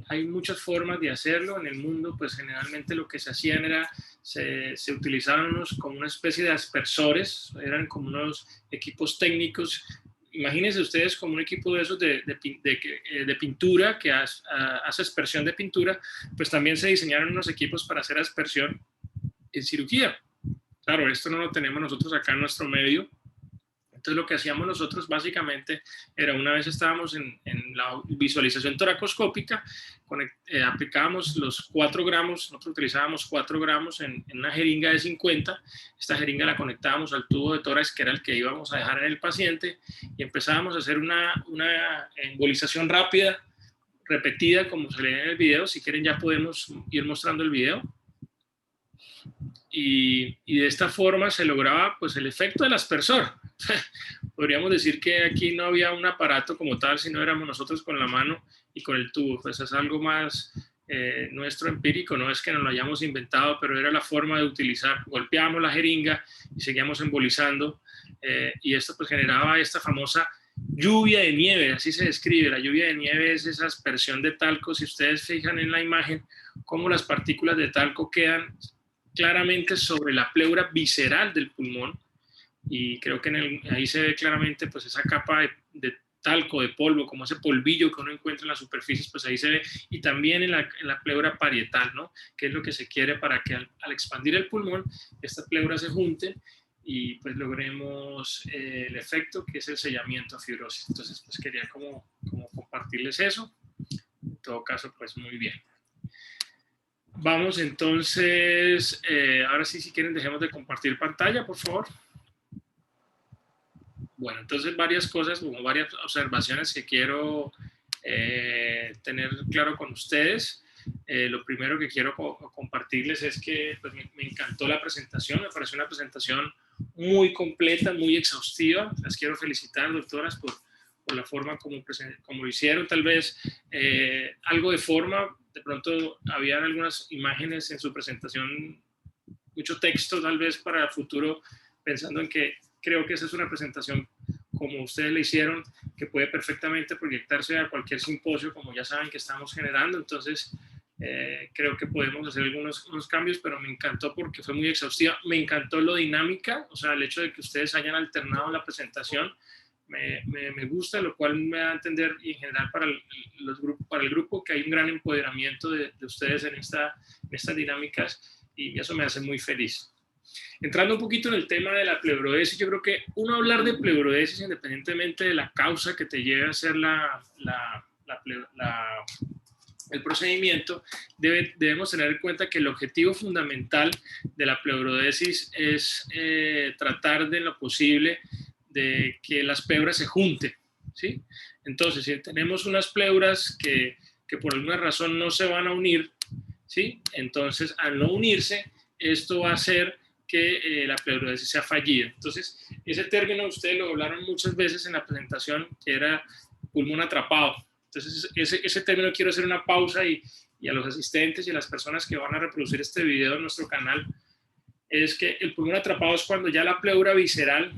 Hay muchas formas de hacerlo en el mundo, pues generalmente lo que se hacían era, se utilizaban como una especie de aspersores, eran como unos equipos técnicos. Imagínense ustedes como un equipo de esos de pintura que hace aspersión de pintura, pues también se diseñaron unos equipos para hacer aspersión en cirugía. Claro, esto no lo tenemos nosotros acá en nuestro medio. Entonces lo que hacíamos nosotros básicamente era, una vez estábamos en la visualización toracoscópica, aplicábamos los 4 gramos, nosotros utilizábamos 4 gramos en una jeringa de 50, esta jeringa la conectábamos al tubo de tórax que era el que íbamos a dejar en el paciente y empezábamos a hacer una embolización rápida, repetida como se lee en el video. Si quieren ya podemos ir mostrando el video. Y de esta forma se lograba pues el efecto del aspersor. Podríamos decir que aquí no había un aparato como tal, sino éramos nosotros con la mano y con el tubo. Pues es algo más nuestro empírico, no es que nos lo hayamos inventado, pero era la forma de utilizar. Golpeábamos la jeringa y seguíamos embolizando y esto pues generaba esta famosa lluvia de nieve, así se describe. La lluvia de nieve es esa aspersión de talco. Si ustedes fijan en la imagen, cómo las partículas de talco quedan claramente sobre la pleura visceral del pulmón, y creo que ahí se ve claramente pues esa capa de talco, de polvo, como ese polvillo que uno encuentra en las superficies, pues ahí se ve, y también en la pleura parietal, ¿no? Que es lo que se quiere para que al expandir el pulmón, esta pleura se junte y pues logremos el efecto que es el sellamiento a fibrosis. Entonces pues quería como compartirles eso. En todo caso pues muy bien. Vamos entonces, ahora sí, si quieren dejemos de compartir pantalla, por favor. Bueno, entonces varias cosas, como varias observaciones que quiero tener claro con ustedes. Lo primero que quiero compartirles es que pues, me encantó la presentación, me pareció una presentación muy completa, muy exhaustiva. Las quiero felicitar, doctoras, por la forma como lo hicieron. Tal vez algo de forma, de pronto habían algunas imágenes en su presentación, mucho texto tal vez para el futuro, pensando en que creo que esa es una presentación como ustedes la hicieron, que puede perfectamente proyectarse a cualquier simposio, como ya saben que estamos generando. Entonces, creo que podemos hacer unos cambios, pero me encantó porque fue muy exhaustiva. Me encantó lo dinámica, o sea, el hecho de que ustedes hayan alternado la presentación, me gusta, lo cual me da a entender, y en general para el grupo, que hay un gran empoderamiento de ustedes en estas dinámicas, y eso me hace muy feliz. Entrando un poquito en el tema de la pleurodesis, yo creo que uno hablar de pleurodesis, independientemente de la causa que te lleve a hacer el procedimiento, debemos tener en cuenta que el objetivo fundamental de la pleurodesis es tratar de lo posible de que las pleuras se junten, ¿sí? Entonces, si tenemos unas pleuras que por alguna razón no se van a unir, ¿sí? Entonces, al no unirse, esto va a hacer que la pleurodesis sea fallida. Entonces, ese término ustedes lo hablaron muchas veces en la presentación, que era pulmón atrapado. Entonces, ese término quiero hacer una pausa y a los asistentes y a las personas que van a reproducir este video en nuestro canal, es que el pulmón atrapado es cuando ya la pleura visceral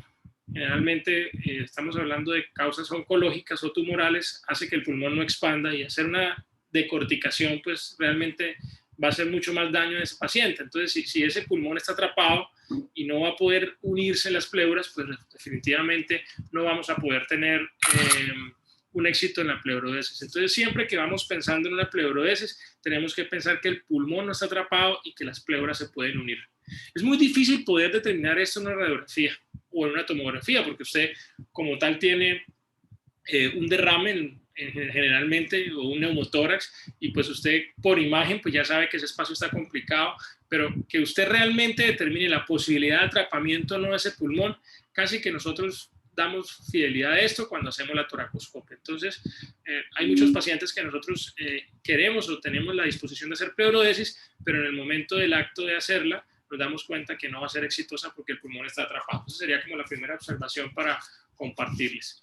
generalmente estamos hablando de causas oncológicas o tumorales, hace que el pulmón no expanda, y hacer una decorticación pues realmente va a hacer mucho más daño a ese paciente. Entonces, si ese pulmón está atrapado y no va a poder unirse las pleuras, pues definitivamente no vamos a poder tener un éxito en la pleurodesis. Entonces, siempre que vamos pensando en una pleurodesis, tenemos que pensar que el pulmón no está atrapado y que las pleuras se pueden unir. Es muy difícil poder determinar esto en una radiografía o en una tomografía, porque usted como tal tiene un derrame generalmente, o un neumotórax, y pues usted por imagen pues ya sabe que ese espacio está complicado, pero que usted realmente determine la posibilidad de atrapamiento o no de ese pulmón, casi que nosotros damos fidelidad a esto cuando hacemos la toracoscopia. Entonces, hay muchos pacientes que nosotros queremos o tenemos la disposición de hacer pleurodesis, pero en el momento del acto de hacerla, nos damos cuenta que no va a ser exitosa porque el pulmón está atrapado. Esa sería como la primera observación para compartirles.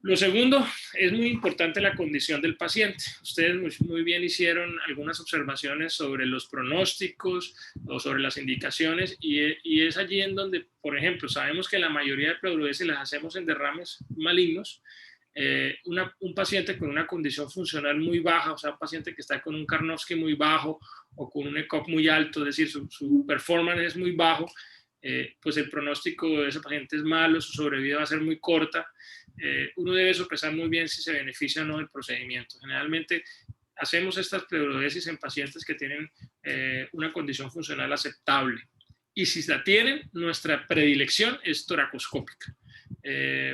Lo segundo, es muy importante la condición del paciente. Ustedes muy bien hicieron algunas observaciones sobre los pronósticos o sobre las indicaciones, y es allí en donde, por ejemplo, sabemos que la mayoría de pleurodesis las hacemos en derrames malignos. Un paciente con una condición funcional muy baja, o sea, un paciente que está con un Karnofsky muy bajo o con un ECOG muy alto, es decir, su performance es muy bajo, pues el pronóstico de ese paciente es malo, su sobrevida va a ser muy corta. Uno debe sopesar muy bien si se beneficia o no del procedimiento. Generalmente hacemos estas pleurodesis en pacientes que tienen una condición funcional aceptable, y si la tienen, nuestra predilección es toracoscópica.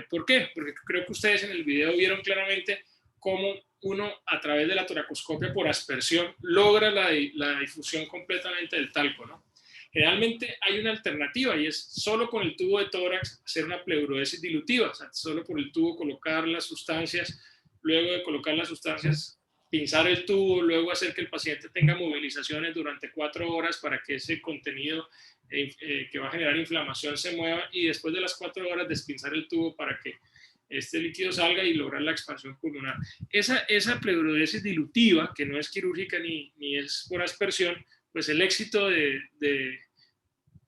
¿Por qué? Porque creo que ustedes en el video vieron claramente cómo uno, a través de la toracoscopia por aspersión, logra la difusión completamente del talco, ¿no? Generalmente hay una alternativa, y es solo con el tubo de tórax hacer una pleurodesis dilutiva, o sea, solo por el tubo colocar las sustancias, luego de colocar las sustancias, pinzar el tubo, luego hacer que el paciente tenga movilizaciones durante 4 horas para que ese contenido que va a generar inflamación se mueva, y después de las 4 horas despinzar el tubo para que este líquido salga y lograr la expansión pulmonar. Esa pleurodesis dilutiva, que no es quirúrgica ni es por aspersión, pues el éxito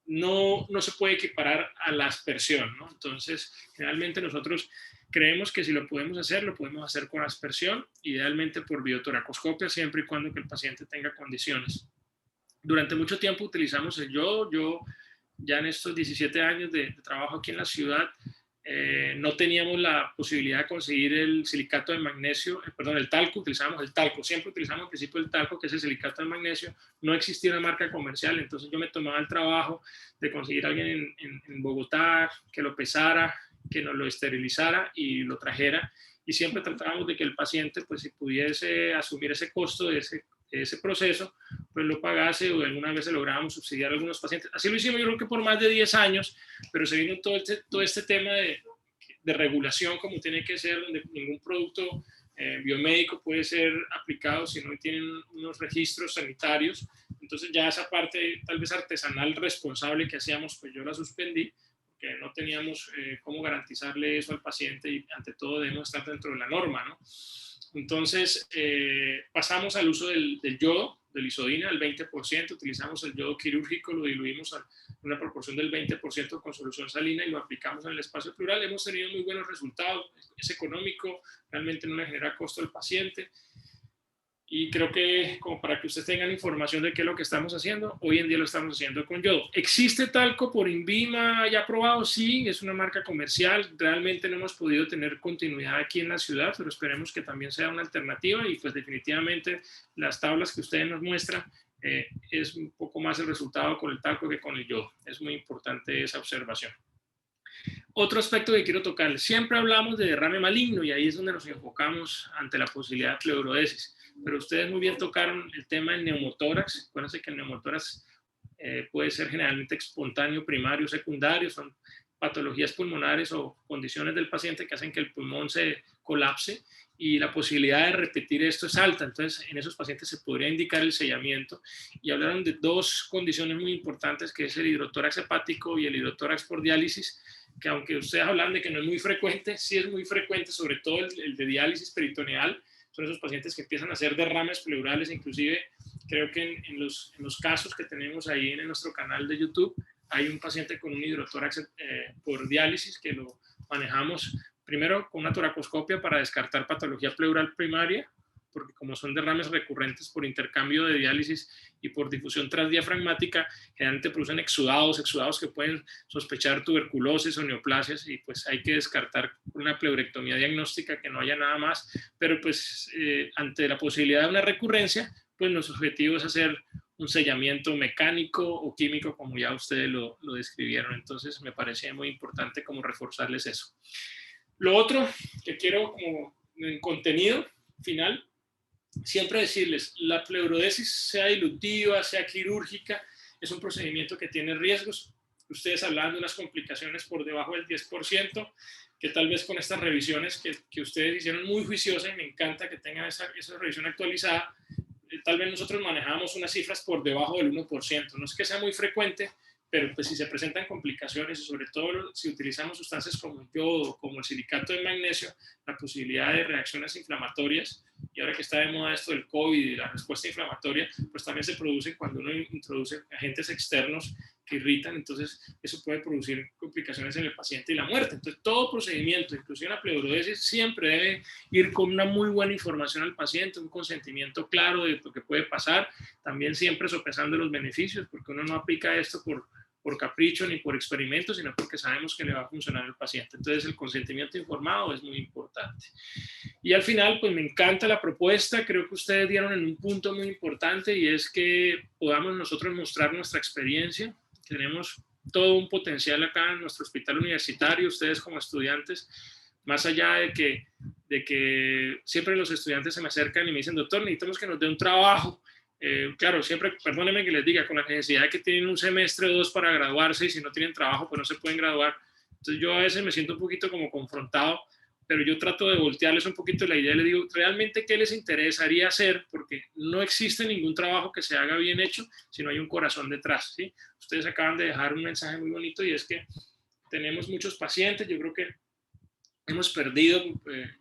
no se puede equiparar a la aspersión, ¿no? Entonces, generalmente nosotros creemos que si lo podemos hacer con aspersión, idealmente por biotoracoscopia, siempre y cuando que el paciente tenga condiciones. Durante mucho tiempo utilizamos el yodo. Yo ya en estos 17 años de trabajo aquí en la ciudad, no teníamos la posibilidad de conseguir el silicato de magnesio, el talco. Utilizábamos el talco, siempre utilizamos al principio el talco, que es el silicato de magnesio. No existía una marca comercial, entonces yo me tomaba el trabajo de conseguir a alguien en Bogotá que lo pesara, que nos lo esterilizara y lo trajera, y siempre tratábamos de que el paciente, pues si pudiese asumir ese costo de ese proceso, pues lo pagase, o alguna vez lográbamos subsidiar a algunos pacientes. Así lo hicimos yo creo que por más de 10 años, pero se vino todo este tema de regulación, como tiene que ser, donde ningún producto biomédico puede ser aplicado si no tienen unos registros sanitarios. Entonces ya esa parte tal vez artesanal responsable que hacíamos, pues yo la suspendí, porque no teníamos cómo garantizarle eso al paciente, y ante todo debemos estar dentro de la norma, ¿no? Entonces, pasamos al uso del yodo, del isodina, al 20%. Utilizamos el yodo quirúrgico, lo diluimos a una proporción del 20% con solución salina y lo aplicamos en el espacio pleural. Hemos tenido muy buenos resultados, es económico, realmente no le genera costo al paciente. Y creo que, como para que ustedes tengan información de qué es lo que estamos haciendo, hoy en día lo estamos haciendo con yodo. ¿Existe talco por INVIMA ya probado? Sí, es una marca comercial. Realmente no hemos podido tener continuidad aquí en la ciudad, pero esperemos que también sea una alternativa, y pues definitivamente las tablas que ustedes nos muestran es un poco más el resultado con el talco que con el yodo. Es muy importante esa observación. Otro aspecto que quiero tocar: siempre hablamos de derrame maligno, y ahí es donde nos enfocamos ante la posibilidad de pleurodesis. Pero ustedes muy bien tocaron el tema del neumotórax. Acuérdense que el neumotórax puede ser generalmente espontáneo, primario, secundario. Son patologías pulmonares o condiciones del paciente que hacen que el pulmón se colapse, y la posibilidad de repetir esto es alta. Entonces, en esos pacientes se podría indicar el sellamiento. Y hablaron de dos condiciones muy importantes, que es el hidrotórax hepático y el hidrotórax por diálisis, que aunque ustedes hablan de que no es muy frecuente, sí es muy frecuente, sobre todo el de diálisis peritoneal. Son esos pacientes que empiezan a hacer derrames pleurales. Inclusive creo que en los casos que tenemos ahí en nuestro canal de YouTube, hay un paciente con un hidrotórax por diálisis que lo manejamos primero con una toracoscopia para descartar patología pleural primaria, porque como son derrames recurrentes por intercambio de diálisis y por difusión transdiafragmática, generalmente producen exudados que pueden sospechar tuberculosis o neoplasias, y pues hay que descartar una pleurectomía diagnóstica que no haya nada más, pero pues ante la posibilidad de una recurrencia, pues nuestro objetivo es hacer un sellamiento mecánico o químico, como ya ustedes lo describieron. Entonces me parecía muy importante como reforzarles eso. Lo otro que quiero como en contenido final, siempre decirles, la pleurodesis, sea dilutiva, sea quirúrgica, es un procedimiento que tiene riesgos. Ustedes hablan de unas complicaciones por debajo del 10%, que tal vez con estas revisiones que ustedes hicieron muy juiciosas, y me encanta que tengan esa revisión actualizada, tal vez nosotros manejamos unas cifras por debajo del 1%. No es que sea muy frecuente, pero pues si se presentan complicaciones, y sobre todo si utilizamos sustancias como el yodo, como el silicato de magnesio, la posibilidad de reacciones inflamatorias, y ahora que está de moda esto del COVID y la respuesta inflamatoria, pues también se produce cuando uno introduce agentes externos que irritan, entonces eso puede producir complicaciones en el paciente y la muerte. Entonces todo procedimiento, inclusive la pleurodesis, siempre debe ir con una muy buena información al paciente, un consentimiento claro de lo que puede pasar, también siempre sopesando los beneficios, porque uno no aplica esto por capricho ni por experimento, sino porque sabemos que le va a funcionar al paciente. Entonces el consentimiento informado es muy importante. Y al final, pues me encanta la propuesta, creo que ustedes dieron en un punto muy importante, y es que podamos nosotros mostrar nuestra experiencia. Tenemos todo un potencial acá en nuestro hospital universitario, ustedes como estudiantes, más allá de que siempre los estudiantes se me acercan y me dicen, doctor, necesitamos que nos dé un trabajo. Claro, siempre, perdónenme que les diga, con la necesidad de que tienen un semestre o dos para graduarse, y si no tienen trabajo, pues no se pueden graduar. Entonces yo a veces me siento un poquito como confrontado, pero yo trato de voltearles un poquito la idea y les digo, ¿realmente qué les interesaría hacer? Porque no existe ningún trabajo que se haga bien hecho si no hay un corazón detrás, ¿sí? Ustedes acaban de dejar un mensaje muy bonito, y es que tenemos muchos pacientes, yo creo que hemos perdido,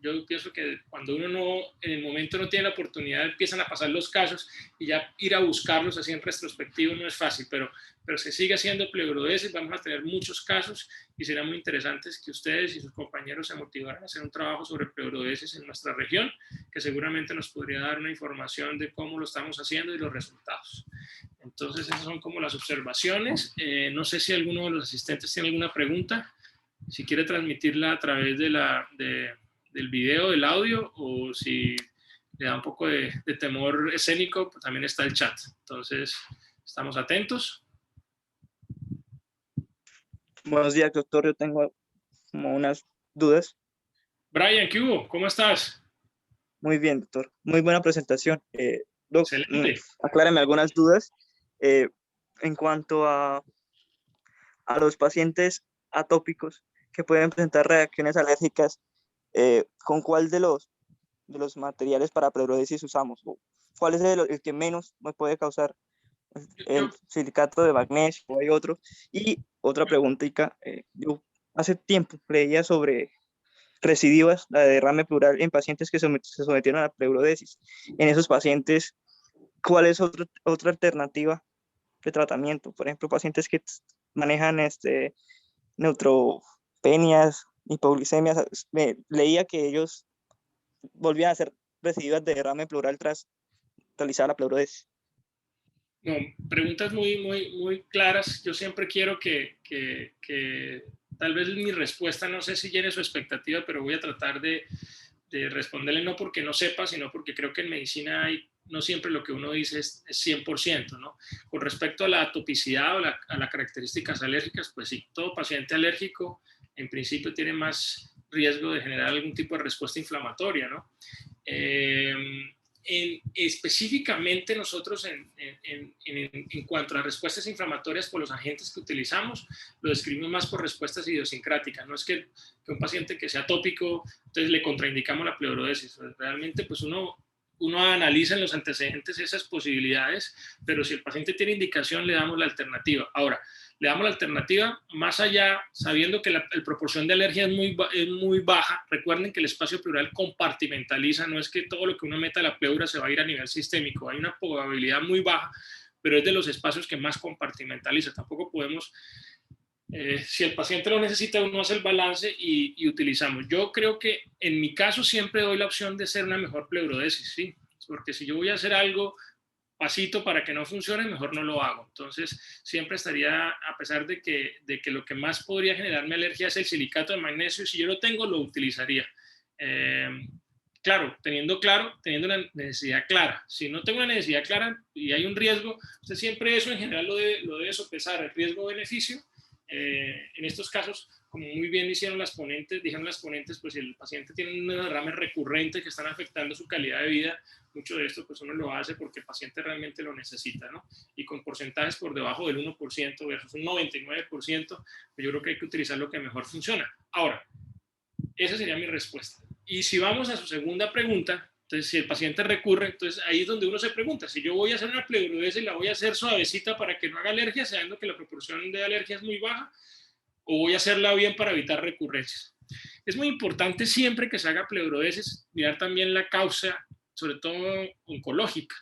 yo pienso que cuando uno no, en el momento no tiene la oportunidad, empiezan a pasar los casos, y ya ir a buscarlos así en retrospectivo no es fácil, pero se sigue haciendo pleurodesis, vamos a tener muchos casos, y será muy interesante que ustedes y sus compañeros se motivaran a hacer un trabajo sobre pleurodesis en nuestra región, que seguramente nos podría dar una información de cómo lo estamos haciendo y los resultados. Entonces esas son como las observaciones. No sé si alguno de los asistentes tiene alguna pregunta. Si quiere transmitirla a través del video, del audio, o si le da un poco de temor escénico, pues también está el chat. Entonces, estamos atentos. Buenos días, doctor. Yo tengo como unas dudas. Brian, ¿qué hubo? ¿Cómo estás? Muy bien, doctor. Muy buena presentación. Excelente. Aclárame algunas dudas. En cuanto a los pacientes atópicos que pueden presentar reacciones alérgicas, ¿con cuál de los materiales para pleurodesis usamos? ¿Cuál es el que menos nos puede causar? ¿El silicato de magnesio o hay otro? Y otra preguntita, yo hace tiempo leía sobre recidivas, la de derrame pleural en pacientes que se sometieron a la pleurodesis. En esos pacientes, ¿cuál es otra alternativa de tratamiento? Por ejemplo, pacientes que manejan neutropenias, hipoglicemias, leía que ellos volvían a hacer recidivas de derrame pleural tras realizar la pleurodesis. No, preguntas muy claras. Yo siempre quiero que tal vez mi respuesta no sé si llene su expectativa, pero voy a tratar de responderle, no porque no sepa, sino porque creo que en medicina no siempre lo que uno dice es 100%, ¿no? Con respecto a la atopicidad o a las características alérgicas, pues sí, todo paciente alérgico en principio tiene más riesgo de generar algún tipo de respuesta inflamatoria, ¿no? Específicamente nosotros en cuanto a las respuestas inflamatorias por los agentes que utilizamos, lo describimos más por respuestas idiosincráticas. No es que un paciente que sea atópico, entonces le contraindicamos la pleurodesis. Realmente pues uno analiza en los antecedentes esas posibilidades, pero si el paciente tiene indicación le damos la alternativa. Ahora, le damos la alternativa más allá, sabiendo que la proporción de alergia es muy baja. Recuerden que el espacio pleural compartimentaliza, no es que todo lo que uno meta a la pleura se va a ir a nivel sistémico, hay una probabilidad muy baja, pero es de los espacios que más compartimentaliza. Tampoco podemos, si el paciente lo necesita, uno hace el balance y utilizamos. Yo creo que en mi caso siempre doy la opción de hacer una mejor pleurodesis, ¿sí? Porque si yo voy a hacer algo pasito para que no funcione, mejor no lo hago. Entonces, siempre estaría, a pesar de que lo que más podría generarme alergia es el silicato de magnesio, si yo lo tengo, lo utilizaría. Claro, teniendo una necesidad clara. Si no tengo una necesidad clara y hay un riesgo, usted siempre eso en general lo debe sopesar, el riesgo-beneficio. En estos casos, como muy bien dijeron las ponentes, pues si el paciente tiene un derrame recurrente que están afectando su calidad de vida, mucho de esto pues uno lo hace porque el paciente realmente lo necesita, ¿no? Y con porcentajes por debajo del 1% versus un 99%, pues yo creo que hay que utilizar lo que mejor funciona. Ahora, esa sería mi respuesta. Y si vamos a su segunda pregunta, entonces si el paciente recurre, entonces ahí es donde uno se pregunta, si yo voy a hacer una pleurodesis y la voy a hacer suavecita para que no haga alergia, sabiendo que la proporción de alergia es muy baja, o voy a hacerla bien para evitar recurrencias. Es muy importante siempre que se haga pleurodesis mirar también la causa, sobre todo oncológica,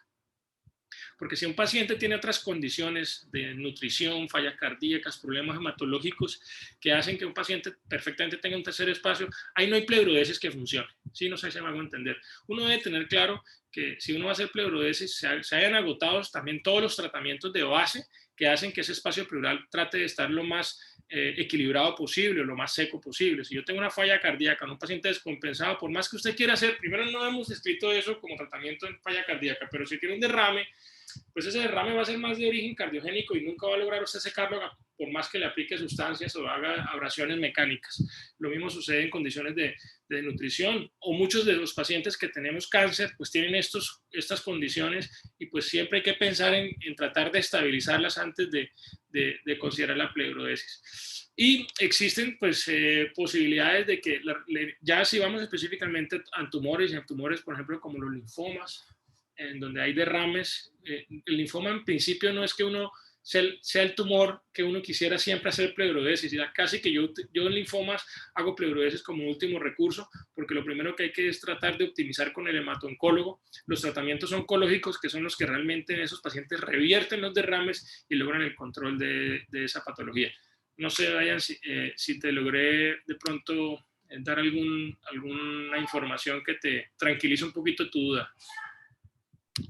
porque si un paciente tiene otras condiciones de nutrición, fallas cardíacas, problemas hematológicos que hacen que un paciente perfectamente tenga un tercer espacio, ahí no hay pleurodesis que funcione. Sí, no sé si me hago entender. Uno debe tener claro que si uno va a hacer pleurodesis, se hayan agotado también todos los tratamientos de base que hacen que ese espacio pleural trate de estar lo más equilibrado posible o lo más seco posible. Si yo tengo una falla cardíaca en un paciente descompensado, por más que usted quiera hacer, primero no hemos descrito eso como tratamiento en falla cardíaca, pero si tiene un derrame, pues ese derrame va a ser más de origen cardiogénico y nunca va a lograr usted secarlo por más que le aplique sustancias o haga abrasiones mecánicas. Lo mismo sucede en condiciones de nutrición, o muchos de los pacientes que tenemos cáncer pues tienen estas condiciones y pues siempre hay que pensar en tratar de estabilizarlas antes de considerar la pleurodesis. Y existen pues posibilidades de que ya si vamos específicamente a tumores y a tumores, por ejemplo, como los linfomas, en donde hay derrames, el linfoma en principio no es que uno sea el tumor que uno quisiera siempre hacer pleurodesis, y casi que yo en linfomas hago pleurodesis como último recurso, porque lo primero que hay que es tratar de optimizar con el hemato-oncólogo los tratamientos oncológicos, que son los que realmente en esos pacientes revierten los derrames y logran el control de esa patología. No sé, Dayan, si te logré de pronto dar alguna información que te tranquilice un poquito tu duda.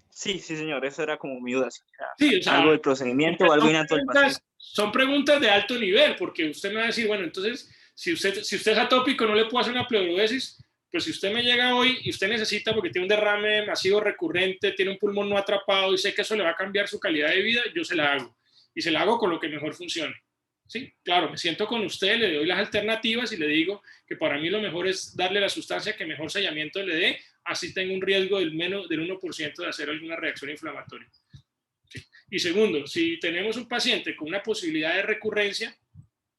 Sí, señor, eso era como mi duda. Sí, o sea, algo del procedimiento o algo innato del paciente. Son preguntas de alto nivel, porque usted me va a decir, bueno, entonces, si usted es atópico, no le puedo hacer una pleurodesis, pues si usted me llega hoy y usted necesita, porque tiene un derrame masivo recurrente, tiene un pulmón no atrapado y sé que eso le va a cambiar su calidad de vida, yo se la hago. Y se la hago con lo que mejor funcione. Sí, claro, me siento con usted, le doy las alternativas y le digo que para mí lo mejor es darle la sustancia que mejor sellamiento le dé, así tengo un riesgo del 1% de hacer alguna reacción inflamatoria. Sí. Y segundo, si tenemos un paciente con una posibilidad de recurrencia,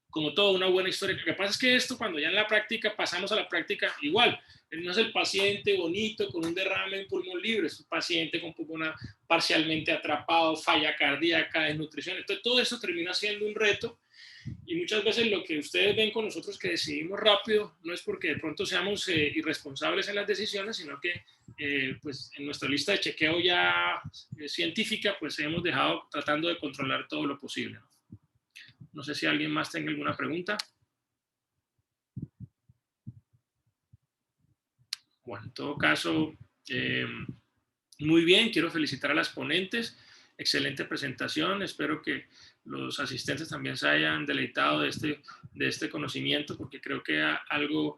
como todo, una buena historia. Lo que pasa es que esto, cuando ya en la práctica, pasamos a la práctica igual. No es el paciente bonito con un derrame en pulmón libre, es un paciente con pulmón parcialmente atrapado, falla cardíaca, desnutrición. Entonces, todo eso termina siendo un reto. Y muchas veces lo que ustedes ven con nosotros que decidimos rápido no es porque de pronto seamos irresponsables en las decisiones, sino que pues en nuestra lista de chequeo ya científica pues hemos dejado tratando de controlar todo lo posible. No sé si alguien más tenga alguna pregunta. Bueno, en todo caso, muy bien, quiero felicitar a las ponentes. Excelente presentación, espero que los asistentes también se hayan deleitado de este conocimiento, porque creo que algo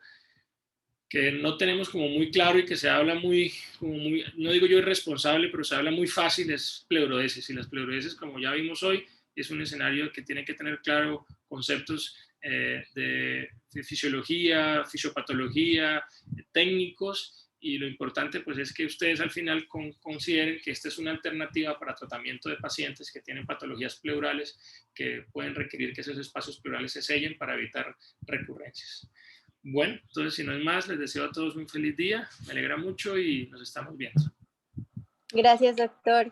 que no tenemos como muy claro y que se habla muy, no digo yo irresponsable, pero se habla muy fácil, es pleurodesis. Y las pleurodesis, como ya vimos hoy, es un escenario que tiene que tener claro conceptos de fisiología, fisiopatología, técnicos, y lo importante pues es que ustedes al final consideren que esta es una alternativa para tratamiento de pacientes que tienen patologías pleurales que pueden requerir que esos espacios pleurales se sellen para evitar recurrencias. Bueno, entonces si no es más, les deseo a todos un feliz día, me alegra mucho y nos estamos viendo. Gracias, doctor.